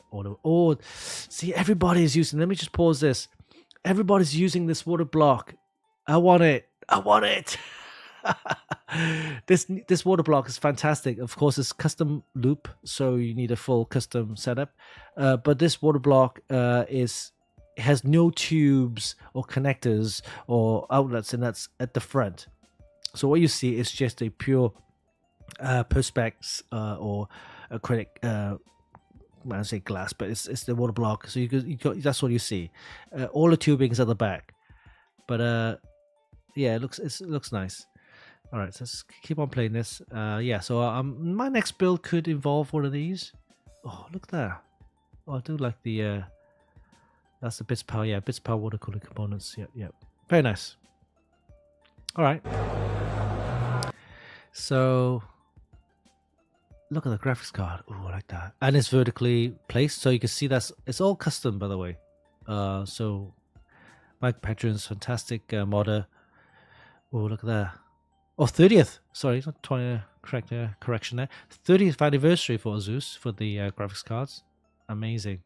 auto. Oh, see, everybody's using. Let me just pause this. Everybody's using this water block. I want it. This water block is fantastic. Of course, it's custom loop, so you need a full custom setup. But this water block has no tubes or connectors or outlets, and that's at the front. So what you see is just a pure perspex or acrylic. I say glass, but it's the water block. So you got that's what you see. All the tubing is at the back, but Yeah, it looks nice. All right, so let's keep on playing this. Yeah, so my next build could involve one of these. Oh, look there. Oh, I do like the that's the bits power. Yeah, bits power water cooling components. Yep, yep. Very nice. All right. So look at the graphics card. Oh, I like that. And it's vertically placed, so you can see it's all custom, by the way. So Mike Patron's fantastic modder. Oh, look at that. Oh, 30th. Sorry, not 20. Correction there. 30th anniversary for Zeus for the graphics cards. Amazing.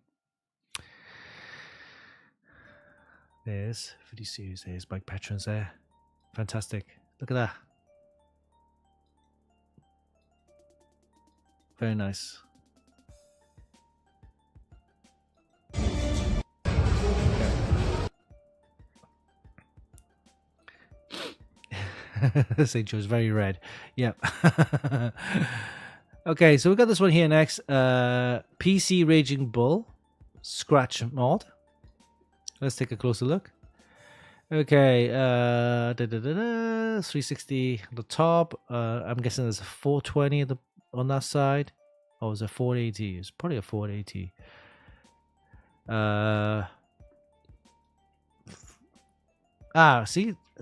There's 50 series. There's Mike Patron's there. Fantastic. Look at that. Very nice. St. Joe's very red. Yep. Okay, so we got this one here next. PC Raging Bull Scratch mod. Let's take a closer look. Okay, 360 on the top. I'm guessing there's a 420 on that side. Or is it 480? It's probably a 480.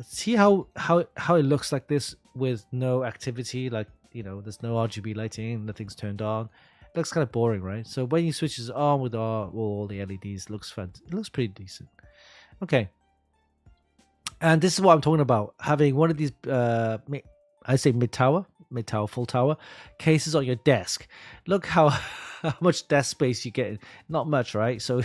See how it looks like this with no activity, like, you know, there's no RGB lighting, nothing's turned on. It looks kind of boring, right? So when you switch this on with all the LEDs, it looks pretty decent. Okay. And this is what I'm talking about. Having one of these, I say mid tower, full tower cases on your desk. Look how much desk space you get. Not much, right? So,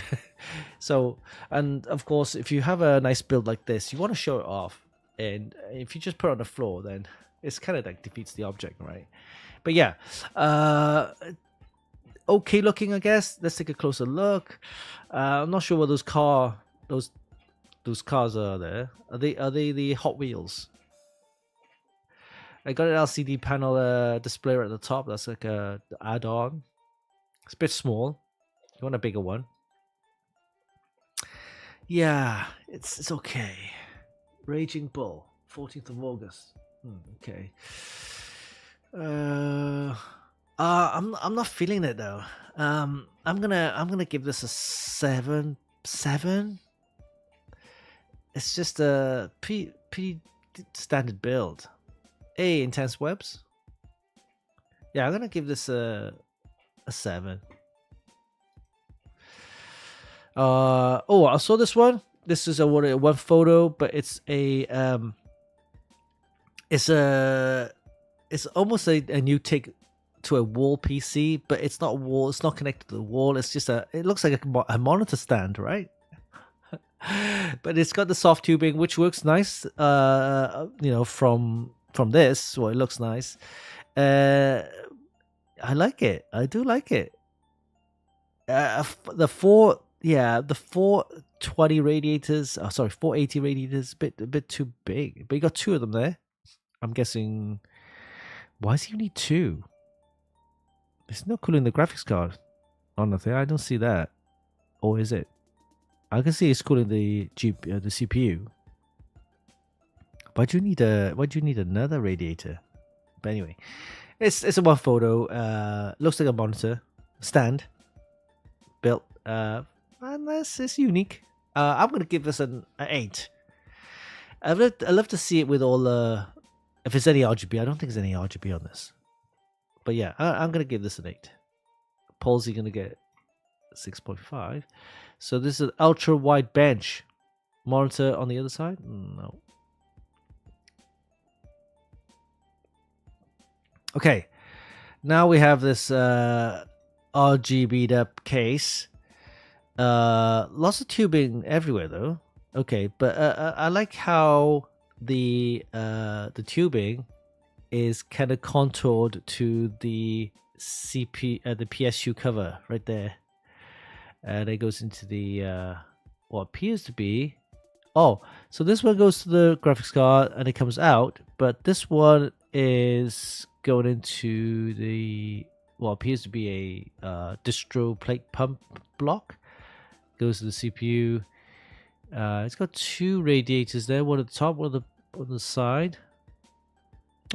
and of course, if you have a nice build like this, you want to show it off. And if you just put it on the floor, then it's kind of like defeats the object, right? But yeah, okay looking, I guess. Let's take a closer look. I'm not sure what those cars are there. Are they the Hot Wheels? I got an LCD panel display right at the top. That's like a add-on. It's a bit small. You want a bigger one? Yeah, it's okay. Raging Bull, 14th of August. Okay. I'm not feeling it though. I'm gonna give this a 7. It's just a pretty standard build. Intense webs. Yeah, I'm gonna give this a 7. I saw this one. This is one photo, but it's almost a new take to a wall PC, but it's not wall. It's not connected to the wall. It's just it looks like a monitor stand, right? But it's got the soft tubing, which works nice. From this, well, it looks nice. I like it. I do like it. The 420 radiators. 480 radiators. A bit too big. But you got 2 of them there. I'm guessing. Why does you need 2? There's no cooling the graphics card on the thing. I don't see that. Or is it? I can see it's cooling the CPU. Why do you need another radiator? But anyway, it's a one photo. Looks like a monitor stand built. And it's unique. I'm gonna give this an 8. I'd love to see it with all if there's any RGB. I don't think there's any RGB on this. But yeah, I'm gonna give this an 8. Paul's gonna get 6.5. So this is an ultra wide bench monitor on the other side. No. Okay, now we have this RGB'd up case. Lots of tubing everywhere though. Okay, but I like how the tubing is kind of contoured to the the PSU cover right there, and it goes into the what appears to be. Oh, so this one goes to the graphics card and it comes out, but this one is going into the what appears to be a distro plate pump block. Goes to the CPU. It's got 2 radiators there, one at the top, one at the on the side.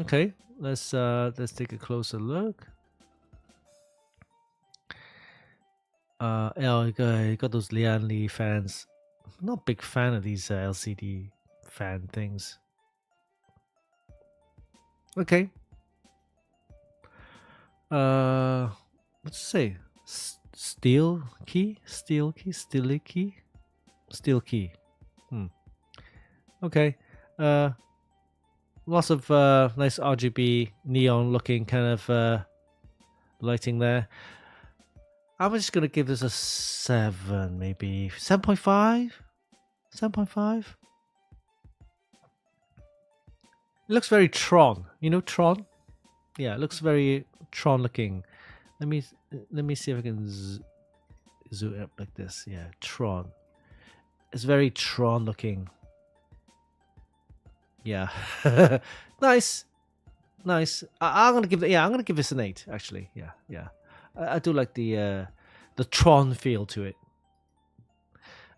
Okay, let's take a closer look. Yeah, you got those Lian Li fans. I'm not a big fan of these LCD fan things. Okay. Let's say steel key. Okay. Lots of nice RGB neon looking kind of lighting there. I'm just gonna give this a 7, maybe 7.5. 7.5. It looks very Tron. You know Tron? Yeah, it looks very Tron looking. Let me see if I can zoom up like this. Yeah, Tron. It's very Tron looking. Yeah, nice. I'm gonna give it. Yeah, I'm gonna give this an 8. Actually, yeah. I do like the Tron feel to it.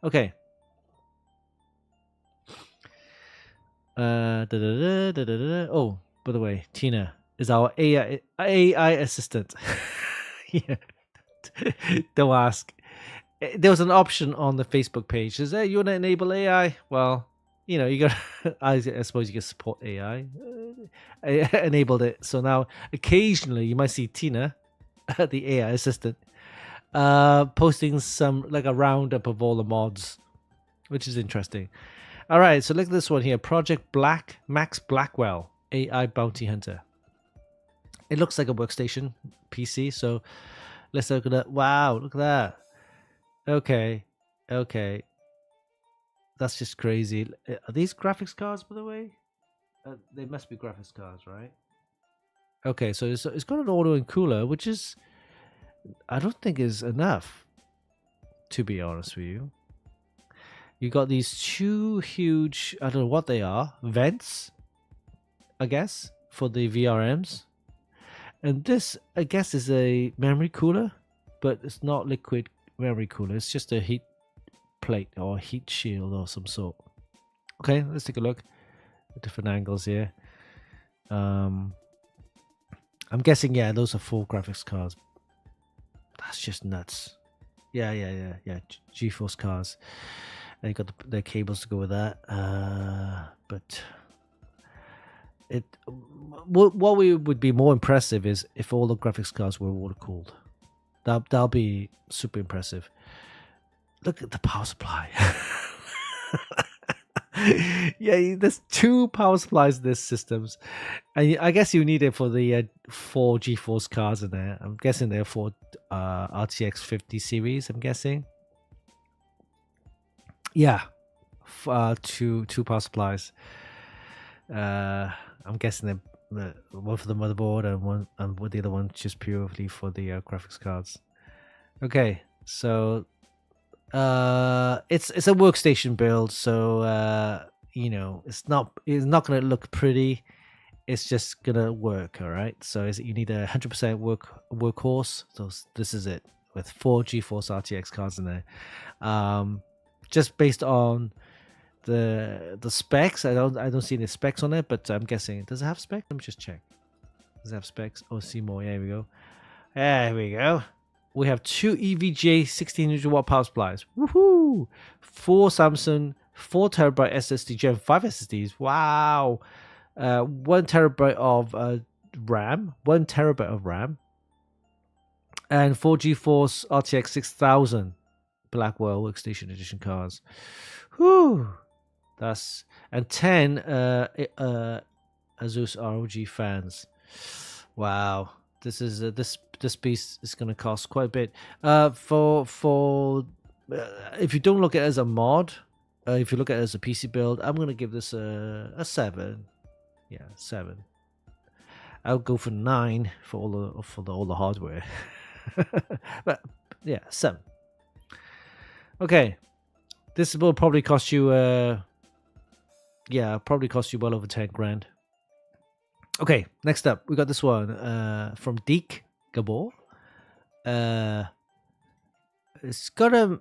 Okay. Oh, by the way, Tina is our AI assistant. Yeah. Don't ask. There was an option on the Facebook page. Is that you want to enable AI? Well, you got. I suppose you can support AI. I enabled it, so now occasionally you might see Tina, the AI assistant, posting some like a roundup of all the mods, which is interesting. All right, so look at this one here, Project Black Max Blackwell AI Bounty Hunter. It looks like a workstation PC, so let's look at that. Wow, look at that. Okay, that's just crazy. Are these graphics cards, by the way? They must be graphics cards, right? Okay, so it's got an auto and cooler, which is I don't think is enough, to be honest with you. You got these 2 huge, I don't know what they are, vents, I guess, for the VRMs. And this, I guess, is a memory cooler, but it's not liquid memory cooler. It's just a heat plate or heat shield or some sort. Okay, let's take a look at different angles here. I'm guessing, yeah, those are full graphics cards. That's just nuts. Yeah. GeForce cards. And you got the cables to go with that. But what would be more impressive is if all the graphics cards were water cooled. That'll be super impressive. Look at the power supply. Yeah, there's 2 power supplies in this systems, and I guess you need it for the 4 GeForce cards in there. I'm guessing they're for RTX 50 series. I'm guessing. Yeah, 2 power supplies. I'm guessing the one for the motherboard and the other one just purely for the graphics cards. Okay, so it's a workstation build, so it's not gonna look pretty. It's just gonna work, all right. So you need a 100% workhorse. So this is it with 4 GeForce RTX cards in there. Just based on the specs, I don't see any specs on it, but I'm guessing, does it have specs? Let me just check. Does it have specs? Oh, see more. There we go. There we go. We have 2 EVGA 1600 watt power supplies. Woohoo! 4 Samsung 4 terabyte SSD Gen 5 SSDs. Wow. 1 terabyte of RAM. 1 terabyte of RAM. And 4 GeForce RTX 6000 Blackwell Workstation Edition cards. Whew. And 10 Asus ROG fans. Wow. This is this piece is going to cost quite a bit. For if you don't look at it as a mod, if you look at it as a PC build, I'm going to give this a 7. Yeah, 7. I'll go for 9 for all the hardware. But yeah, 7. Okay, this will probably cost you probably cost you well over 10 grand. Okay, next up we got this one from Deek Gabor. It's got a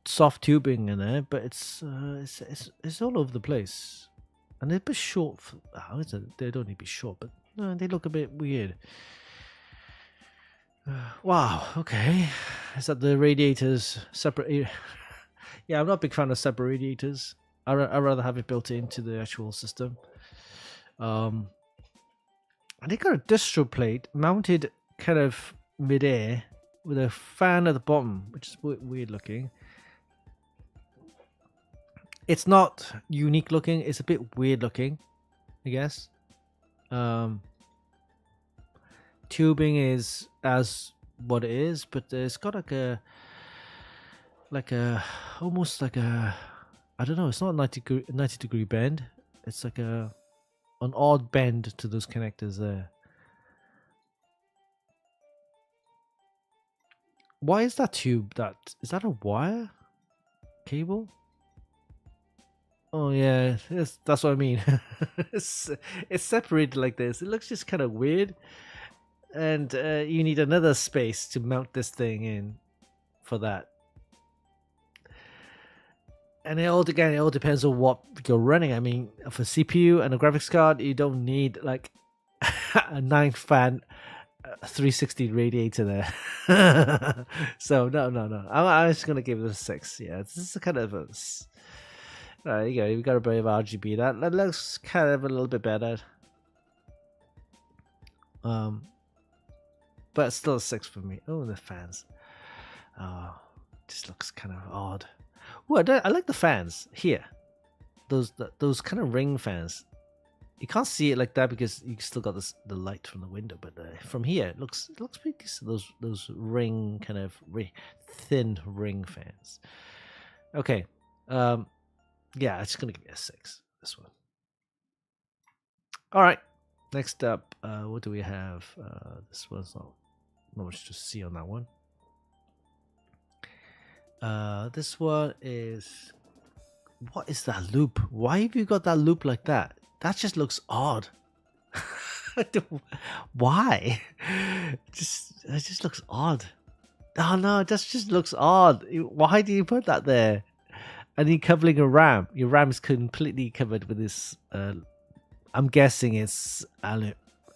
soft tubing in there, but it's all over the place, and they're a bit short. They don't need to be short, but they look a bit weird. Wow. Okay. Is that the radiators separate? Yeah, I'm not a big fan of separate radiators. I'd rather have it built into the actual system. And they got a distro plate mounted kind of mid-air with a fan at the bottom, which is weird looking. It's not unique looking. It's a bit weird looking, I guess. Tubing is as what it is, but it's got almost like a, I don't know. It's not a 90 degree bend. It's like an odd bend to those connectors there. Why is that tube? Is that a wire cable? Oh yeah, that's what I mean. it's separated like this. It looks just kind of weird, and you need another space to mount this thing in for that. And it all depends on what you're running. I mean, for CPU and a graphics card, you don't need like a 9-fan 360 radiator there. So no. I'm just gonna give it a 6. Yeah, this is kind of a. There you go. We got a bit of RGB. That looks kind of a little bit better. But it's still a 6 for me. Oh, the fans. Oh, just looks kind of odd. Oh, I like the fans here. Those kind of ring fans. You can't see it like that because you still got the light from the window, but from here it looks pretty decent. Those ring kind of thin ring fans. Okay, yeah, I'm just gonna give it a 6. This one. All right. Next up, what do we have? This one's not much to see on that one. This one is. What is that loop? Why have you got that loop like that? That just looks odd. Why? It just looks odd. Oh no, it just looks odd. Why do you put that there? And you're covering a RAM. Your RAM is completely covered with this. I'm guessing it's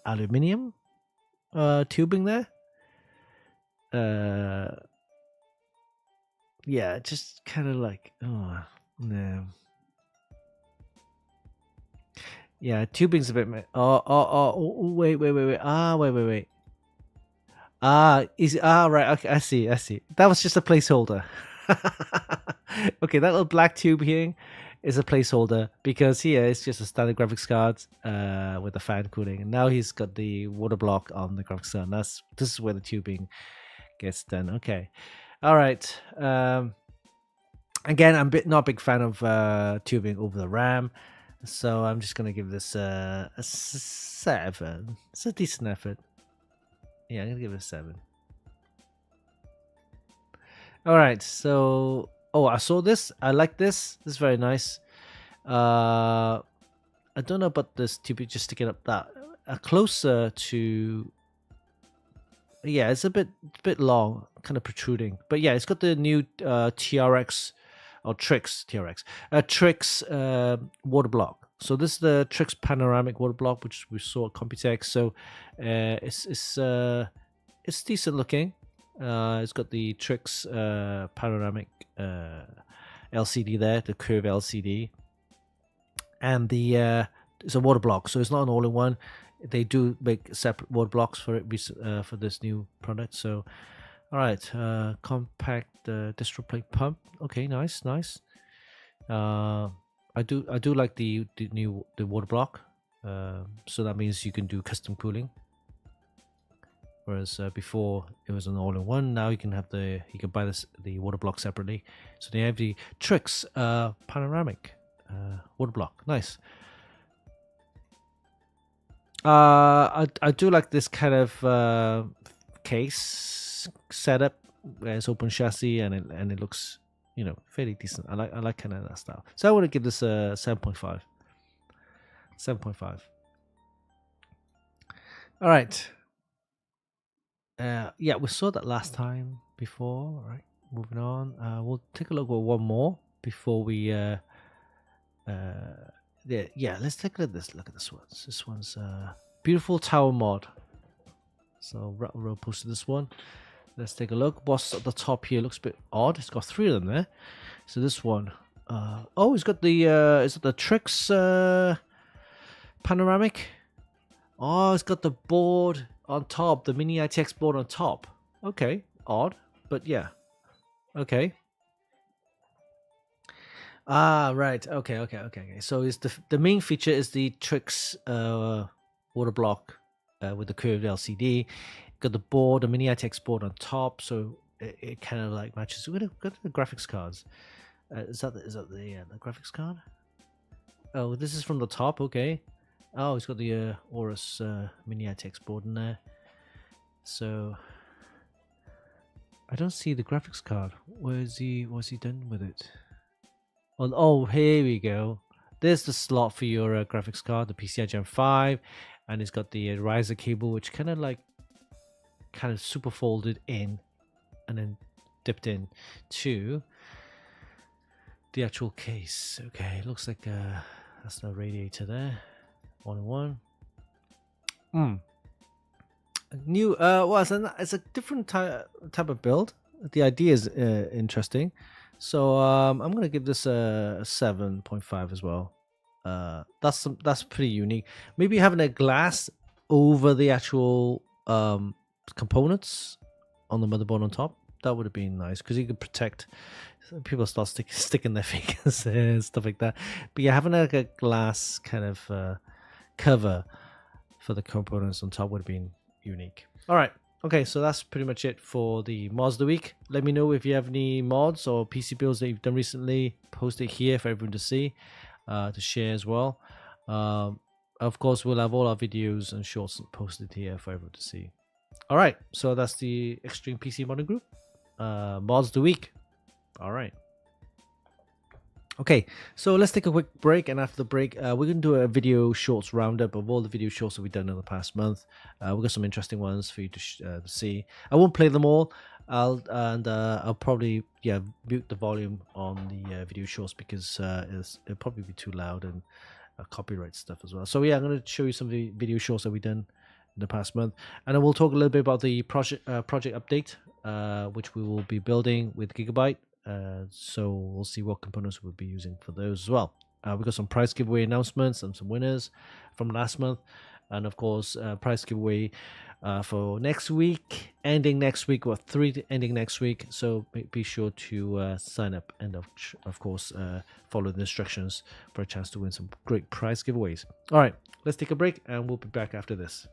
aluminium tubing there. Yeah, just kind of like, oh no. Yeah, tubing's a bit. Wait. Wait. Right. Okay, I see. That was just a placeholder. Okay, that little black tube here is a placeholder because here it's just a standard graphics card with a fan cooling, and now he's got the water block on the graphics card. This is where the tubing gets done. Okay, all right. Again, I'm not a big fan of tubing over the RAM. So I'm just gonna give this a 7. It's a decent effort. Yeah, I'm gonna give it a 7. All right. So, I saw this. I like this. This is very nice. I don't know about this tube just sticking up that closer to. Yeah, it's a bit long, kind of protruding. But yeah, it's got the new TRX. Or Trix TRX, Trix water block. So this is the Trix panoramic water block, which we saw at Computex. So it's decent looking. It's got the Trix panoramic LCD there, the curve LCD, and it's a water block. So it's not an all-in-one. They do make separate water blocks for it for this new product. So. All right, compact distro plate pump. Okay, nice. I do like the new water block. So that means you can do custom cooling. Whereas before it was an all-in-one. Now you can buy the water block separately. So they have the Trix panoramic water block. Nice. I do like this kind of case setup where it's open chassis and it looks fairly decent. I like kind of that style. So I want to give this a 7.5. 7.5. All right. Yeah, we saw that last time before, right? moving on. We'll take a look at one more before we. Yeah. Let's take a look at this. Look at this one. This one's beautiful tower mod. So Ro posted this one. Let's take a look. What's at the top here looks a bit odd. It's got 3 of them there. So this one. Oh, it's got the is it the Trix panoramic? Oh, it's got the board on top, the mini ITX board on top. Okay, odd, but yeah. Okay. Ah, right. Okay. So is the main feature is the Trix water block with the curved LCD. Got the board, the mini ITX board on top, so it kind of like matches. We're gonna go to the graphics cards. Is that the graphics card? Oh, this is from the top. Okay. Oh, it's got the Aorus mini ITX board in there. So I don't see the graphics card. What's he done with it? Oh, here we go. There's the slot for your graphics card, the PCI Gen 5, and it's got the riser cable, which kind of super folded in and then dipped in to the actual case. Okay, it looks like that's the radiator there. 1-in-1. New. Well, it's a different type of build. The idea is interesting. So I'm gonna give this a 7.5 as well. That's pretty unique. Maybe having a glass over the actual components on the motherboard on top, that would have been nice because you could protect. People start sticking their fingers and stuff like that. But yeah, having like a glass kind of cover for the components on top would have been unique. All right. Okay, so that's pretty much it for the mods of the week. Let me know if you have any mods or PC builds that you've done recently. Post it here for everyone to see, to share as well. Of course, we'll have all our videos and shorts posted here for everyone to see. All right, so that's the Extreme PC Modding Group mods of the week. All right. Okay, so let's take a quick break, and after the break, we're going to do a video shorts roundup of all the video shorts that we've done in the past month. We've got some interesting ones for you to see. I won't play them all. I'll probably mute the volume on the video shorts because it'll probably be too loud and copyright stuff as well. So yeah, I'm going to show you some of the video shorts that we've done in the past month, and I will talk a little bit about the project update, which we will be building with Gigabyte. So we'll see what components we'll be using for those as well. We've got some prize giveaway announcements and some winners from last month, and of course prize giveaway for next week, ending next week, or 3 ending next week. So be sure to sign up and of course follow the instructions for a chance to win some great prize giveaways. All right, let's take a break and we'll be back after this.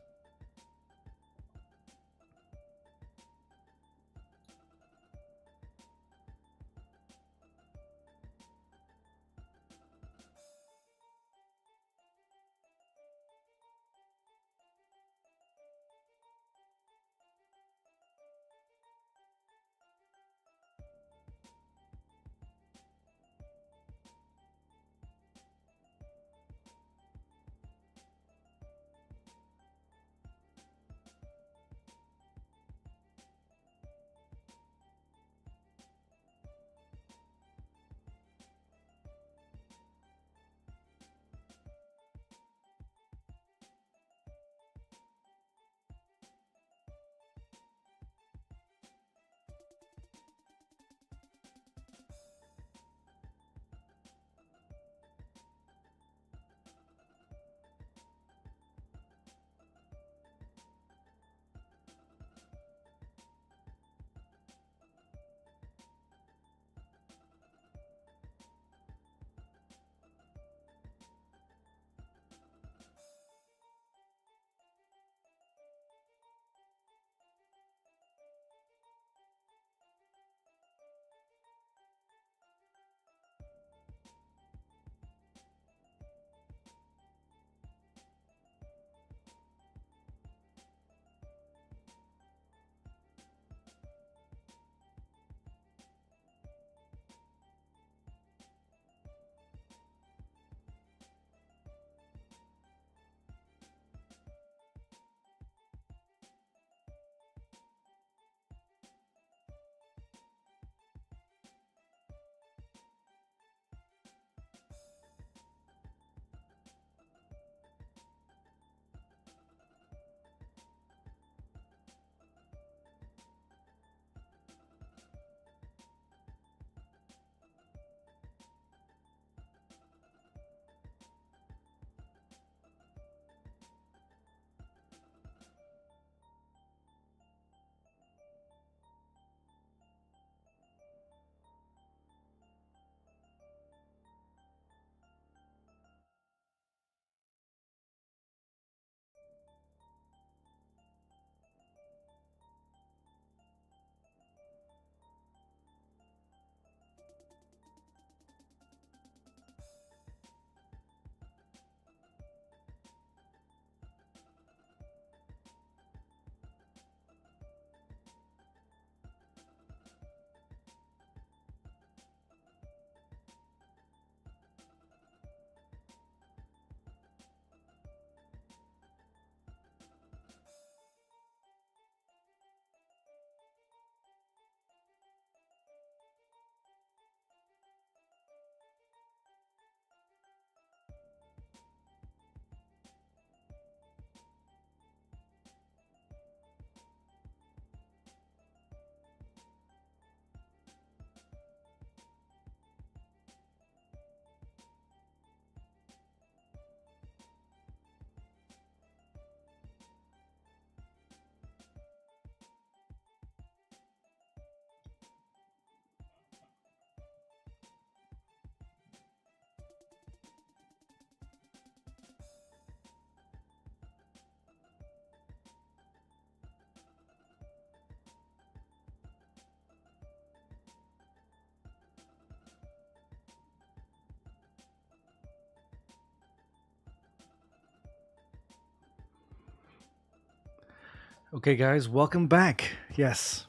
Okay, guys, welcome back. Yes,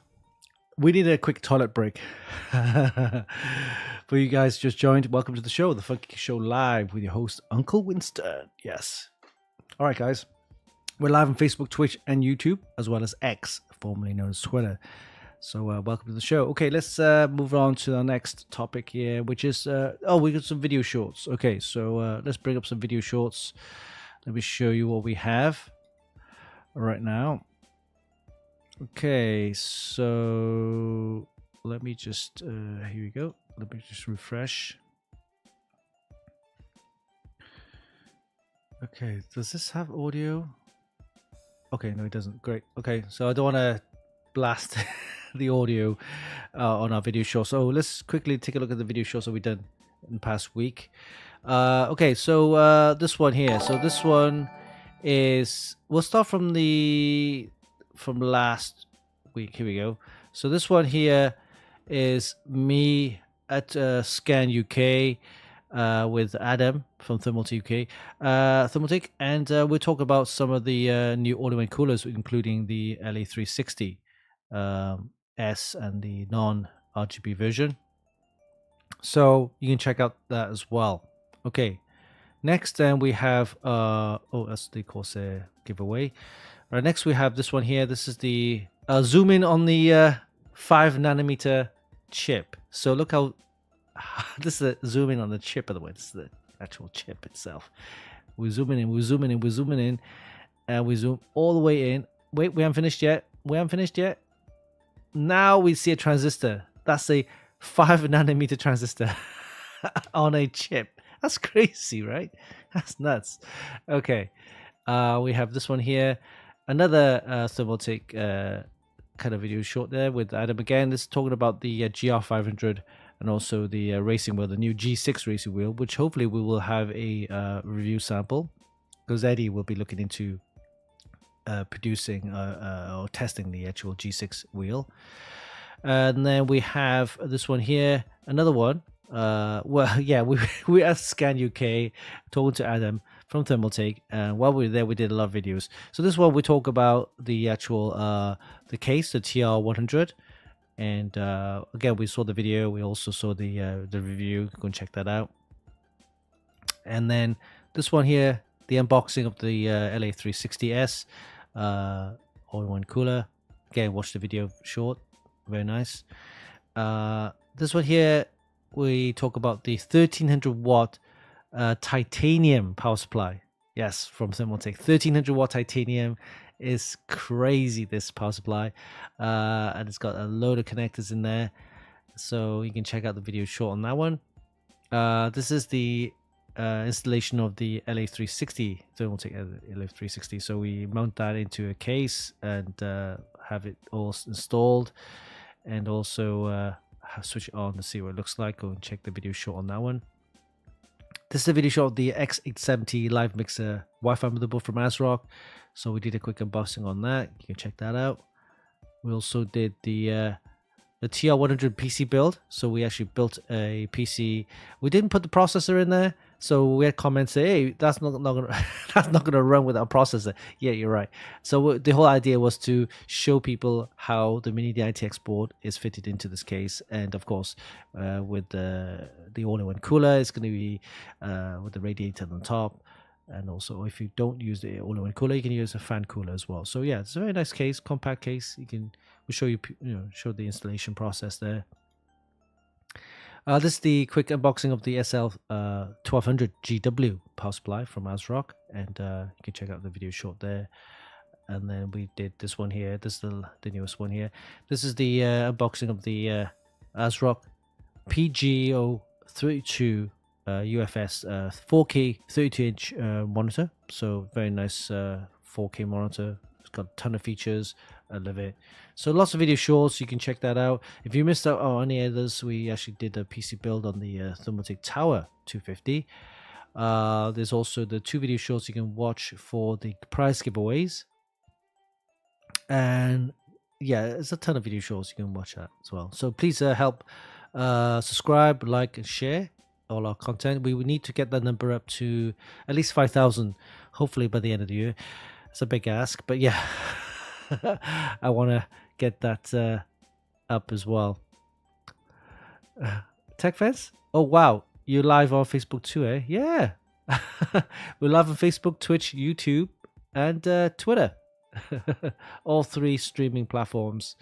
we need a quick toilet break. For you guys just joined, welcome to the show, the Funky Show Live with your host, Uncle Winston. Yes. All right, guys. We're live on Facebook, Twitch, and YouTube, as well as X, formerly known as Twitter. So welcome to the show. Okay, let's move on to our next topic here, which is, we got some video shorts. Okay, so let's bring up some video shorts. Let me show you what we have right now. Okay, so let me just, here we go. Let me just refresh. Okay, does this have audio? Okay, no, it doesn't. Great. Okay, so I don't want to blast the audio on our video show. So let's quickly take a look at the video shows that we've done in the past week. Okay, so this one here. So this one is, we'll start from last week. Here we go. So this one here is me at Scan UK with Adam from Thermaltake UK, Thermaltake, and we'll talk about some of the new all-in-one coolers, including the LA360 S and the non-RGB version. So you can check out that as well. Okay, next then we have that's the Corsair giveaway. All right, next we have this one here. This is the zoom in on the 5nm chip. So look how this is a zoom in on the chip, by the way. This is the actual chip itself. We're zooming in, we're zooming in, we're zooming in, and we zoom all the way in. Wait, we haven't finished yet. We haven't finished yet. Now we see a transistor. That's a 5nm transistor on a chip. That's crazy, right? That's nuts. Okay, we have this one here. Another Thermaltake kind of video short there with Adam again. This is talking about the GR500 and also the racing wheel, the new G6 racing wheel, which hopefully we will have a review sample, because Eddie will be looking into producing or testing the actual G6 wheel. And then we have this one here, another one. Well, yeah, we at Scan UK talking to Adam from Thermaltake, and while we were there, we did a lot of videos. So this one we talk about the actual the case, the TR100, and again we saw the video. We also saw the review. Go and check that out. And then this one here, the unboxing of the LA360S all-in-one cooler. Again, watch the video short. Very nice. This one here, we talk about the 1300 watt titanium power supply. Yes, from Thermaltake. 1300 watt titanium is crazy, this power supply. And it's got a load of connectors in there. So you can check out the video short on that one. This is the installation of the LA360, Thermaltake LA360. So we mount that into a case and have it all installed, and also switch it on to see what it looks like. Go and check the video short on that one. This is a video shot of the X870 live mixer Wi-Fi motherboard from ASRock. So we did a quick unboxing on that. You can check that out. We also did the TR100 PC build. So we actually built a PC. We didn't put the processor in there, so we had comments say, "Hey, that's not gonna that's not gonna run without a processor." Yeah, you're right. So the whole idea was to show people how the mini DITX board is fitted into this case, and of course, with the all-in-one cooler, it's going to be with the radiator on top. And also, if you don't use the all-in-one cooler, you can use a fan cooler as well. So yeah, it's a very nice case, compact case. We'll show you, show the installation process there. This is the quick unboxing of the SL1200 GW power supply from ASRock, and you can check out the video short there. And then we did this one here. This is the newest one here. This is the unboxing of the ASRock PGO32 UFS 4K 32-inch monitor. So very nice 4K monitor. It's got a ton of features. I love it. So lots of video shorts. You can check that out. If you missed out on any others, we actually did a PC build on the Thermaltake Tower 250. There's also the 2 video shorts you can watch for the prize giveaways. And yeah, there's a ton of video shorts you can watch that as well. So please help subscribe, like, and share all our content. We need to get that number up to at least 5,000, hopefully by the end of the year. It's a big ask, but yeah. I want to get that up as well. Tech Fence? Oh wow, you're live on Facebook too, eh? Yeah. We're live on Facebook, Twitch, YouTube, and Twitter. All 3 streaming platforms.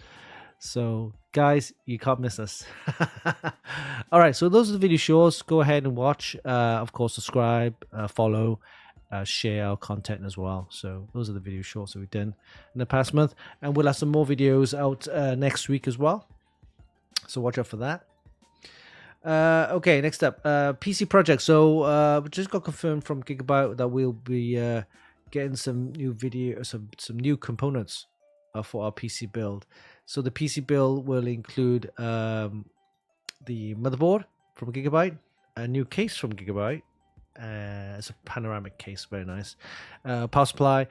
So guys, you can't miss us. All right, so those are the video shorts. Go ahead and watch. Of course, subscribe, follow, share our content as well. So those are the video shorts that we've done in the past month, and we'll have some more videos out next week as well. So watch out for that. Okay, next up, PC project. So we just got confirmed from Gigabyte that we'll be getting some new some new components for our PC build. So the PC build will include the motherboard from Gigabyte, a new case from Gigabyte. It's a panoramic case, very nice. Power supply.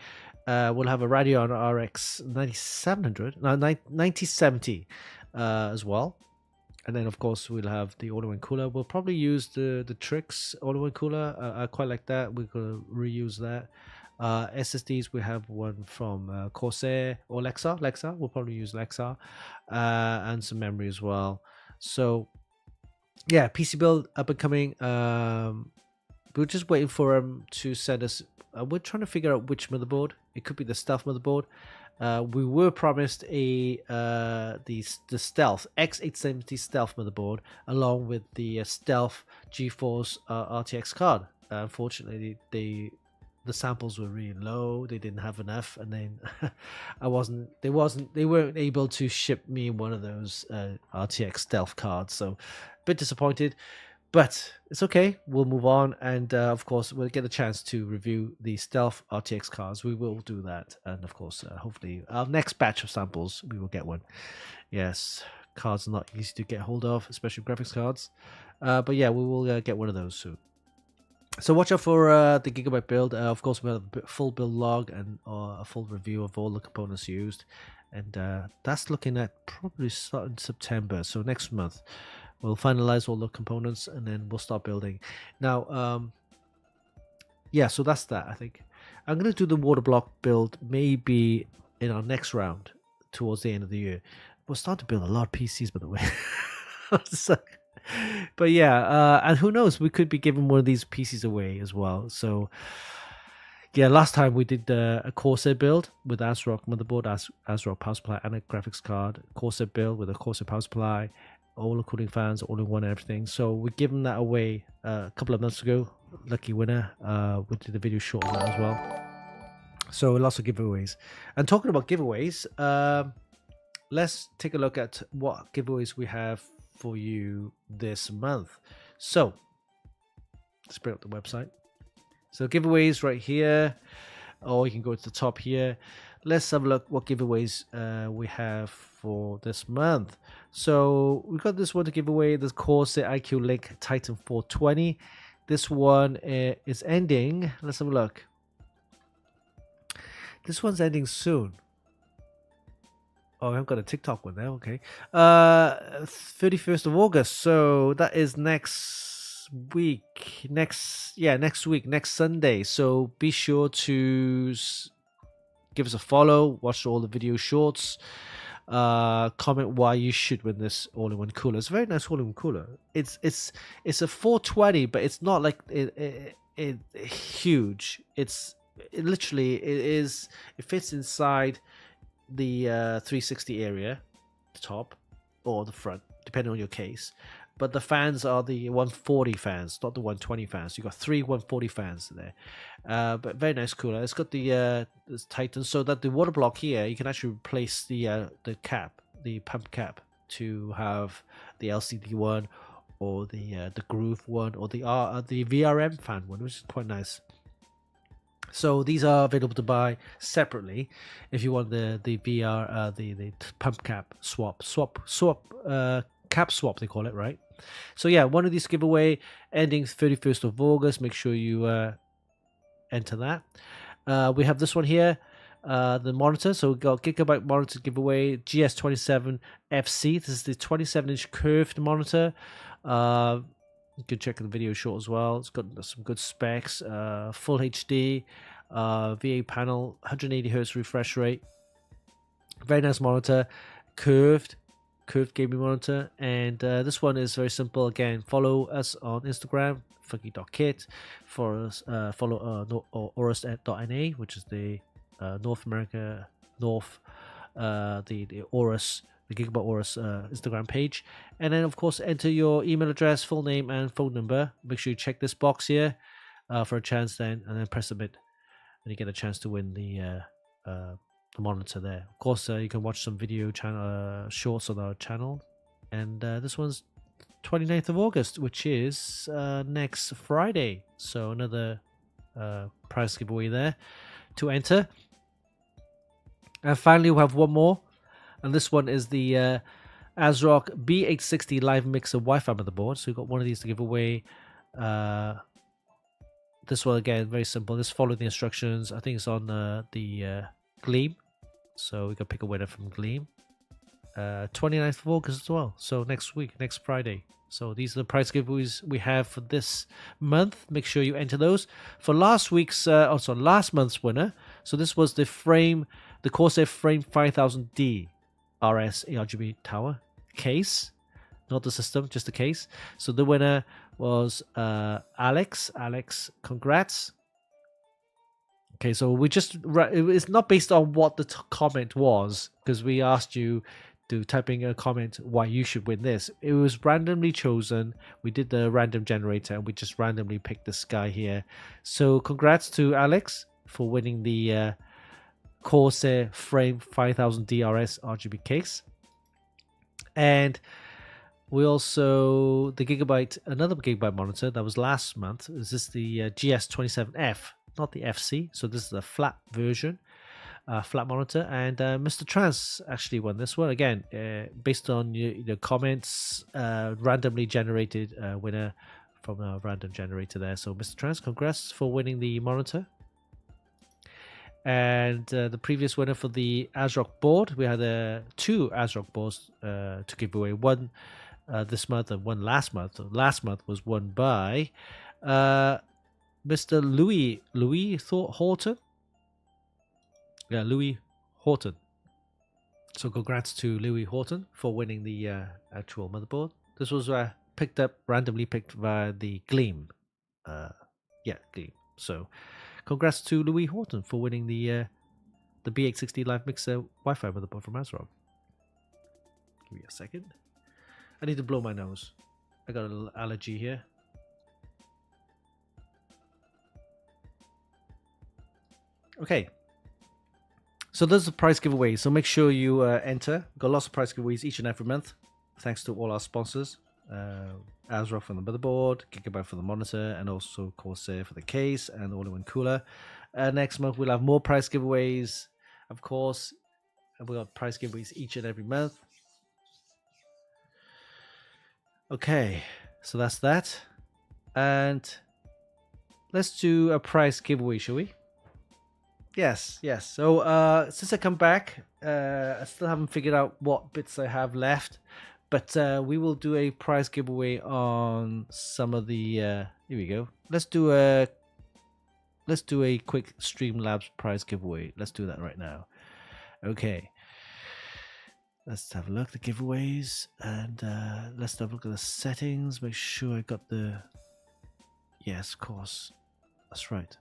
We'll have a Radeon RX 9070 as well. And then, of course, we'll have the all-in-one cooler. We'll probably use the Trix all-in-one cooler. I quite like that. We're going to reuse that. SSDs, we have one from Corsair or Lexar. We'll probably use Lexar. And some memory as well. So, yeah, PC build up and coming. We're just waiting for them to send us. We're trying to figure out which motherboard. It could be the stealth motherboard. We were promised the stealth X870 stealth motherboard along with the stealth GeForce RTX card. Unfortunately, the samples were really low. They didn't have enough, and then they weren't able to ship me one of those RTX stealth cards. So, a bit disappointed. But it's okay. We'll move on, and of course, we'll get a chance to review the Stealth RTX cards. We will do that, and of course, hopefully, our next batch of samples, we will get one. Yes, cards are not easy to get hold of, especially graphics cards. But yeah, we will get one of those soon. So watch out for the Gigabyte build. Of course, we'll have a full build log and a full review of all the components used, and that's looking at probably starting September. So next month. We'll finalize all the components and then we'll start building. Now, yeah, so that's that, I think. I'm going to do the water block build maybe in our next round towards the end of the year. We'll start to build a lot of PCs, by the way. So, but yeah, and who knows, we could be giving one of these PCs away as well. So, yeah, last time we did a Corsair build with ASRock motherboard, ASRock power supply, and a graphics card. Corsair build with a Corsair power supply, all the cooling fans, all in one, and everything. So we given that away a couple of months ago. Lucky winner. We did a video short on that as well. So lots of giveaways. And talking about giveaways, let's take a look at what giveaways we have for you this month. So let's bring up the website. So giveaways right here, or you can go to the top here. Let's have a look what giveaways we have for this month. So we got this one to give away, the Corsair IQ Link Titan 420. This one is ending. Let's have a look. This one's ending soon. Oh, I've got a TikTok one now. Okay, 31st of August. So that is next week. Next week, next Sunday. So be sure to give us a follow. Watch all the video shorts. Comment why you should win this all-in-one cooler. It's a very nice all-in-one cooler. It's a 420, but it's not like it huge. It fits inside the 360 area, the top or the front, depending on your case. But the fans are the 140 fans, not the 120 fans. You got 3 140 fans there. But very nice cooler. It's got the this Titan, so that the water block here, you can actually replace the cap, the pump cap, to have the LCD one, or the Groove one, or the VRM fan one, which is quite nice. So these are available to buy separately if you want the VR the pump cap swap cap swap, they call it, right? So yeah, one of these giveaway ending 31st of August. Make sure you enter that. We have this one here, the monitor. So we got Gigabyte monitor giveaway, GS27FC. This is the 27-inch curved monitor. You can check the video short as well. It's got some good specs, full HD, VA panel, 180 Hz refresh rate. Very nice monitor, curved gaming monitor. And this one is very simple. Again, follow us on Instagram, funky.kit. Follow us, Aorus.na, which is the North America, the Aorus, the Gigabyte Aorus Instagram page. And then, of course, enter your email address, full name, and phone number. Make sure you check this box here for a chance then, and then press submit. And you get a chance to win the monitor there. Of course, you can watch some video channel shorts on our channel. And this one's 29th of August, which is next Friday. So another prize giveaway there to enter. And finally, we have one more. And this one is the ASRock B860 Live Mixer Wi-Fi motherboard. So we've got one of these to give away. This one, again, very simple. Just follow the instructions. I think it's on the Gleam. So we can pick a winner from Gleam. 29th of August as well. So next week, next Friday. So these are the prize giveaways we have for this month. Make sure you enter those. For last month's winner. So this was the Corsair Frame 5000D RS ARGB tower case. Not the system, just the case. So the winner was Alex. Alex, congrats. Okay, so it's not based on what the comment was, because we asked you to type in a comment why you should win this. It was randomly chosen. We did the random generator and we just randomly picked this guy here. So congrats to Alex for winning the Corsair Frame 5000 DRS RGB case. And we also, another Gigabyte monitor that was last month. Is this the GS27F, not the FC? So this is a flat version, flat monitor. And Mr. Trans actually won this one. Again, based on your comments, randomly generated winner from a random generator there. So Mr. Trans, congrats for winning the monitor. And the previous winner for the ASRock board, we had two ASRock boards to give away. One this month and one last month. Last month was won by Mr. Louis Horton. Yeah, Louis Horton. So congrats to Louis Horton for winning the actual motherboard. This was randomly picked via the Gleam. Gleam. So congrats to Louis Horton for winning the B860 Live Mixer Wi-Fi motherboard from ASRock. Give me a second. I need to blow my nose. I got a little allergy here. Okay. So there's the prize giveaway. So make sure you enter. We've got lots of prize giveaways each and every month. Thanks to all our sponsors. ASRock for the motherboard, Gigabyte for the monitor, and also Corsair for the case and all-in-one cooler. Next month we'll have more prize giveaways, of course. And we've got prize giveaways each and every month. Okay, so that's that. And let's do a prize giveaway, shall we? Yes. So since I come back, I still haven't figured out what bits I have left. But we will do a prize giveaway on some of the. Here we go. Let's do a quick Streamlabs prize giveaway. Let's do that right now. Okay. Let's have a look at the giveaways, and let's have a look at the settings. Make sure I got the. Yes, of course. That's right.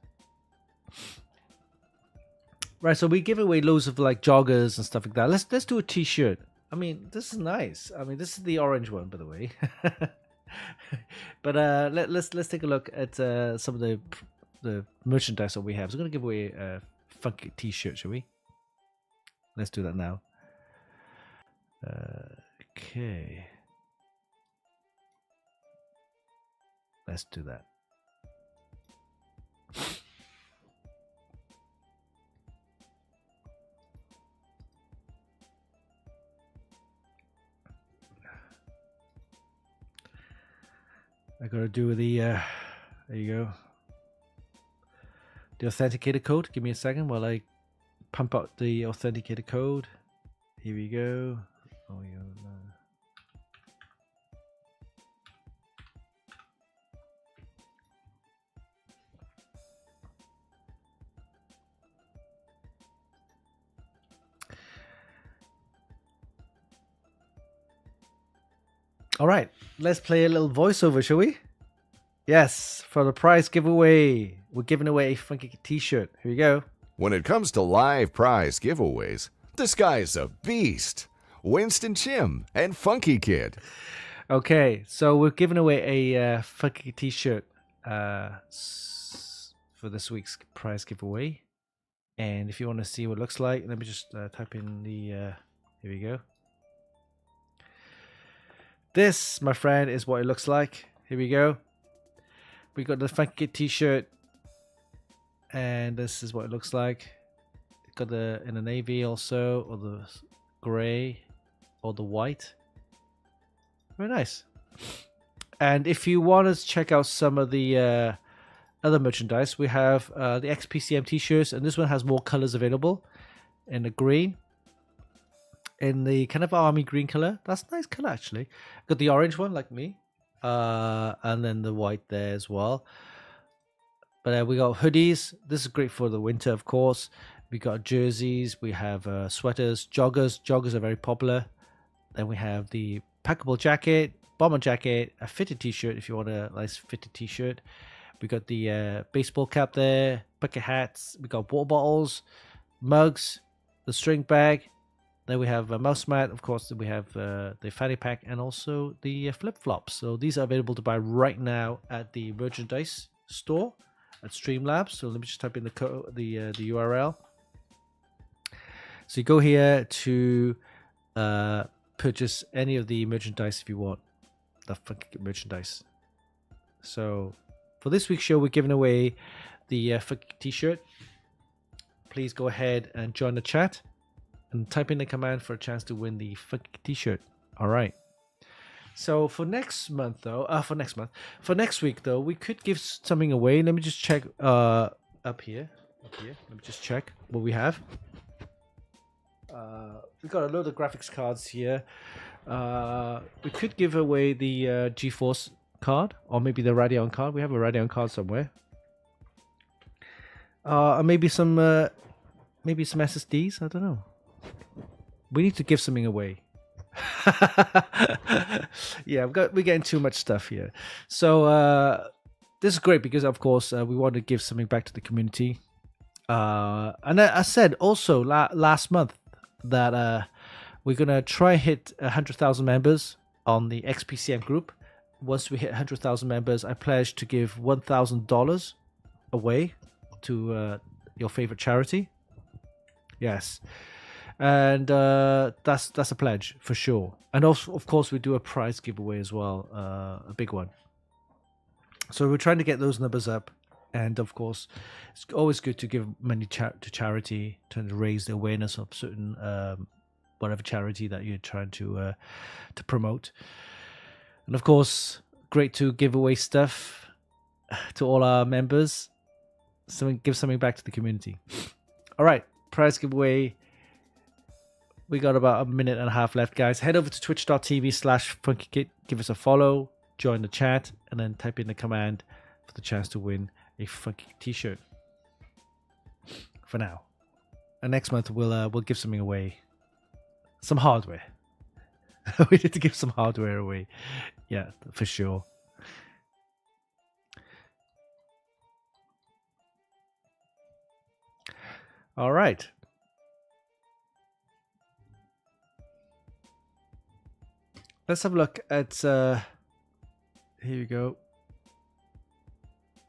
Right. So we give away loads of like joggers and stuff like that. Let's do a T-shirt. I mean, this is nice. I mean, this is the orange one, by the way. But let's take a look at some of the merchandise that we have. So I'm gonna give away a Funkykit T-shirt, shall we? Let's do that now. Okay. Let's do that. I gotta do the there you go. The authenticator code. Give me a second while I pump out the authenticator code. Here we go. Oh yeah. All right, let's play a little voiceover, shall we? Yes, for the prize giveaway, we're giving away a Funkykit t-shirt. Here we go. When it comes to live prize giveaways, this guy's a beast. Winston Chim and Funkykit. Okay, so we're giving away a Funkykit t-shirt for this week's prize giveaway. And if you want to see what it looks like, let me just type in the... here we go. This, my friend, is what it looks like. Here we go. We got the Funkykit t-shirt. And this is what it looks like. It got the in the navy also, or the grey, or the white. Very nice. And if you want to check out some of the other merchandise, we have the XPCM t-shirts, and this one has more colors available. In the green, in the kind of army green color. That's a nice color actually. Got the orange one like me, and then the white there as well. But we got hoodies. This is great for the winter, of course. We got jerseys. We have sweaters, joggers. Joggers are very popular. Then we have the packable jacket, bomber jacket, a fitted t-shirt if you want a nice fitted t-shirt. We got the baseball cap there, bucket hats. We got water bottles, mugs, the string bag. Then we have a mouse mat. Of course, we have the fanny pack and also the flip-flops. So these are available to buy right now at the merchandise store at Streamlabs. So let me just type in the URL. So you go here to purchase any of the merchandise if you want, the Funkykit merchandise. So for this week's show, we're giving away the Funkykit t-shirt. Please go ahead and join the chat and type in the command for a chance to win the Funkykit t-shirt. All right. So for next month though, for next week though, we could give something away. Let me just check up here. Let me just check what we have. We've got a load of graphics cards here. We could give away the GeForce card, or maybe the Radeon card. We have a Radeon card somewhere. Maybe some SSDs. I don't know. We need to give something away. Yeah, we're getting too much stuff here. So this is great because, of course, we want to give something back to the community. And I said also last month that we're gonna try hit 100,000 members on the XPCM group. Once we hit 100,000 members, I pledge to give $1,000 away to your favorite charity. Yes. And that's a pledge for sure. And also, of course, we do a prize giveaway as well, a big one. So we're trying to get those numbers up. And of course, it's always good to give money to charity, to raise the awareness of certain whatever charity that you're trying to promote. And of course, great to give away stuff to all our members. Give something back to the community. All right, prize giveaway. We got about a minute and a half left, guys. Head over to twitch.tv/Funkykit. Give us a follow, join the chat, and then type in the command for the chance to win a Funkykit t-shirt. For now. And next month we'll give something away. Some hardware. We need to give some hardware away. Yeah, for sure. All right. Let's have a look at here we go.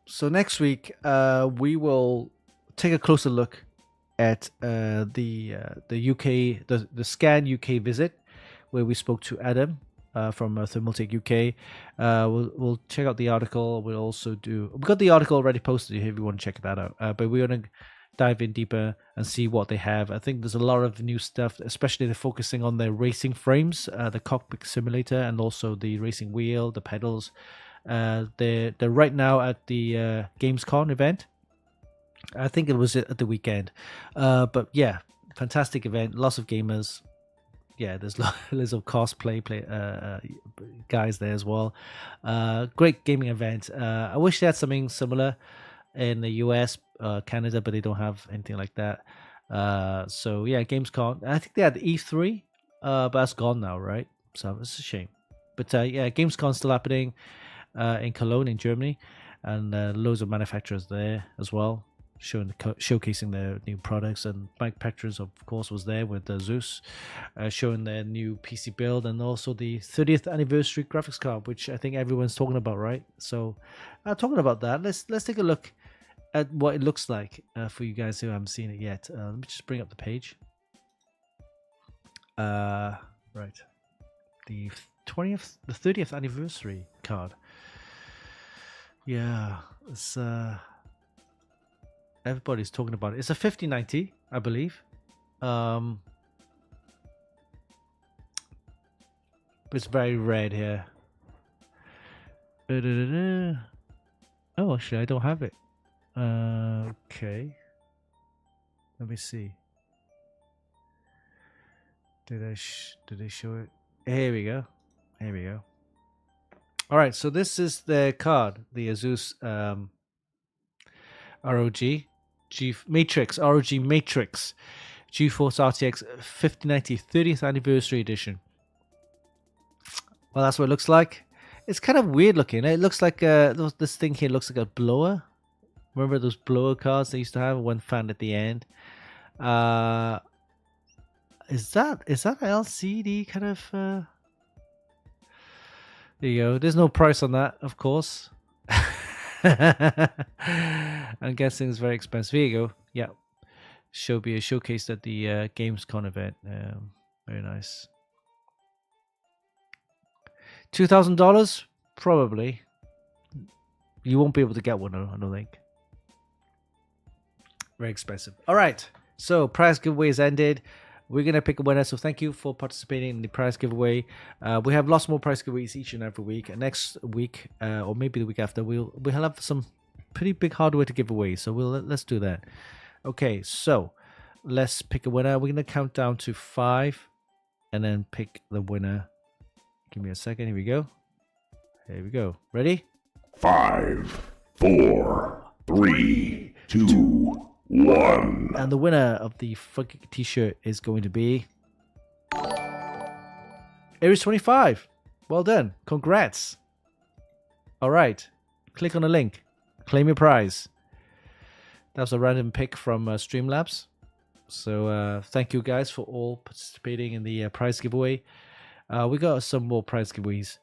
So next week we will take a closer look at the UK the Scan UK visit, where we spoke to Adam from Thermaltake UK. We'll check out the article. We've got the article already posted here if you want to check that out. But we're gonna dive in deeper and see what they have. I think there's a lot of new stuff, especially they're focusing on their racing frames, the cockpit simulator, and also the racing wheel, the pedals. They're right now at the Gamescom event. I think it was at the weekend. But yeah, fantastic event. Lots of gamers. Yeah, there's lots of cosplay guys there as well. Great gaming event. I wish they had something similar in the US, Canada, but they don't have anything like that. So yeah, Gamescom. I think they had E3, but that's gone now, right? So it's a shame. But yeah, Gamescom still happening in Cologne in Germany, and loads of manufacturers there as well, showcasing their new products. And Mike Petrus, of course, was there with Zeus, showing their new PC build, and also the 30th anniversary graphics card, which I think everyone's talking about, right? So, talking about that, let's take a look at what it looks like for you guys who haven't seen it yet. Let me just bring up the page. Right, the 30th anniversary card. Yeah, it's everybody's talking about it. It's a 5090, I believe. But it's very red here. Oh, actually, I don't have it. Okay. Let me see. Did they show it? Here we go. Here we go. All right, so this is the card, the Asus ROG Matrix GeForce RTX 5090 30th anniversary edition. Well, that's what it looks like. It's kind of weird looking. It looks like this thing here looks like a blower. Remember those blower cards they used to have? One fan at the end. Is that an LCD kind of? There you go. There's no price on that, of course. I'm guessing it's very expensive. Here you go. Yeah, be showcased at the Gamescom event. Very nice. $2,000 probably. You won't be able to get one, I don't think. Very expensive. All right. So prize giveaway is ended. We're going to pick a winner. So thank you for participating in the prize giveaway. We have lots more prize giveaways each and every week. And next week, or maybe the week after, we'll have some pretty big hardware to give away. So let's do that. Okay, so let's pick a winner. We're going to count down to 5 and then pick the winner. Give me a second. Here we go. Here we go. Ready? 5, 4, 3, 2, 1. And the winner of the Funkykit t-shirt is going to be Aries25. Well done. Congrats. All right. Click on the link. Claim your prize. That was a random pick from Streamlabs. So thank you guys for all participating in the prize giveaway. We got some more prize giveaways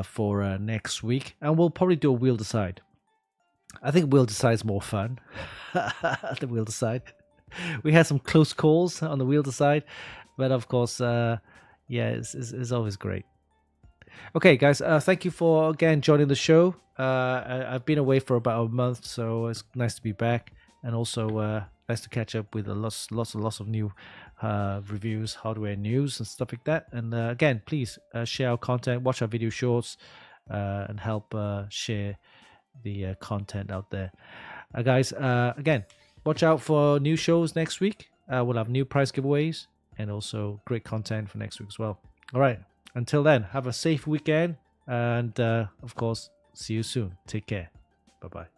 for next week. And we'll probably do a Wheel Decide. I think Wheel Decide is more fun. The Wheel Decide. We had some close calls on the Wheel Decide. But of course, yeah, it's always great. Okay, guys, thank you for, again, joining the show. I've been away for about a month, so it's nice to be back. And also nice to catch up with lots of new reviews, hardware news, and stuff like that. And again, please share our content, watch our video shorts, and help share the content out there. Guys, again, watch out for new shows next week. We'll have new prize giveaways and also great content for next week as well. All right. Until then, have a safe weekend. And of course, see you soon. Take care. Bye-bye.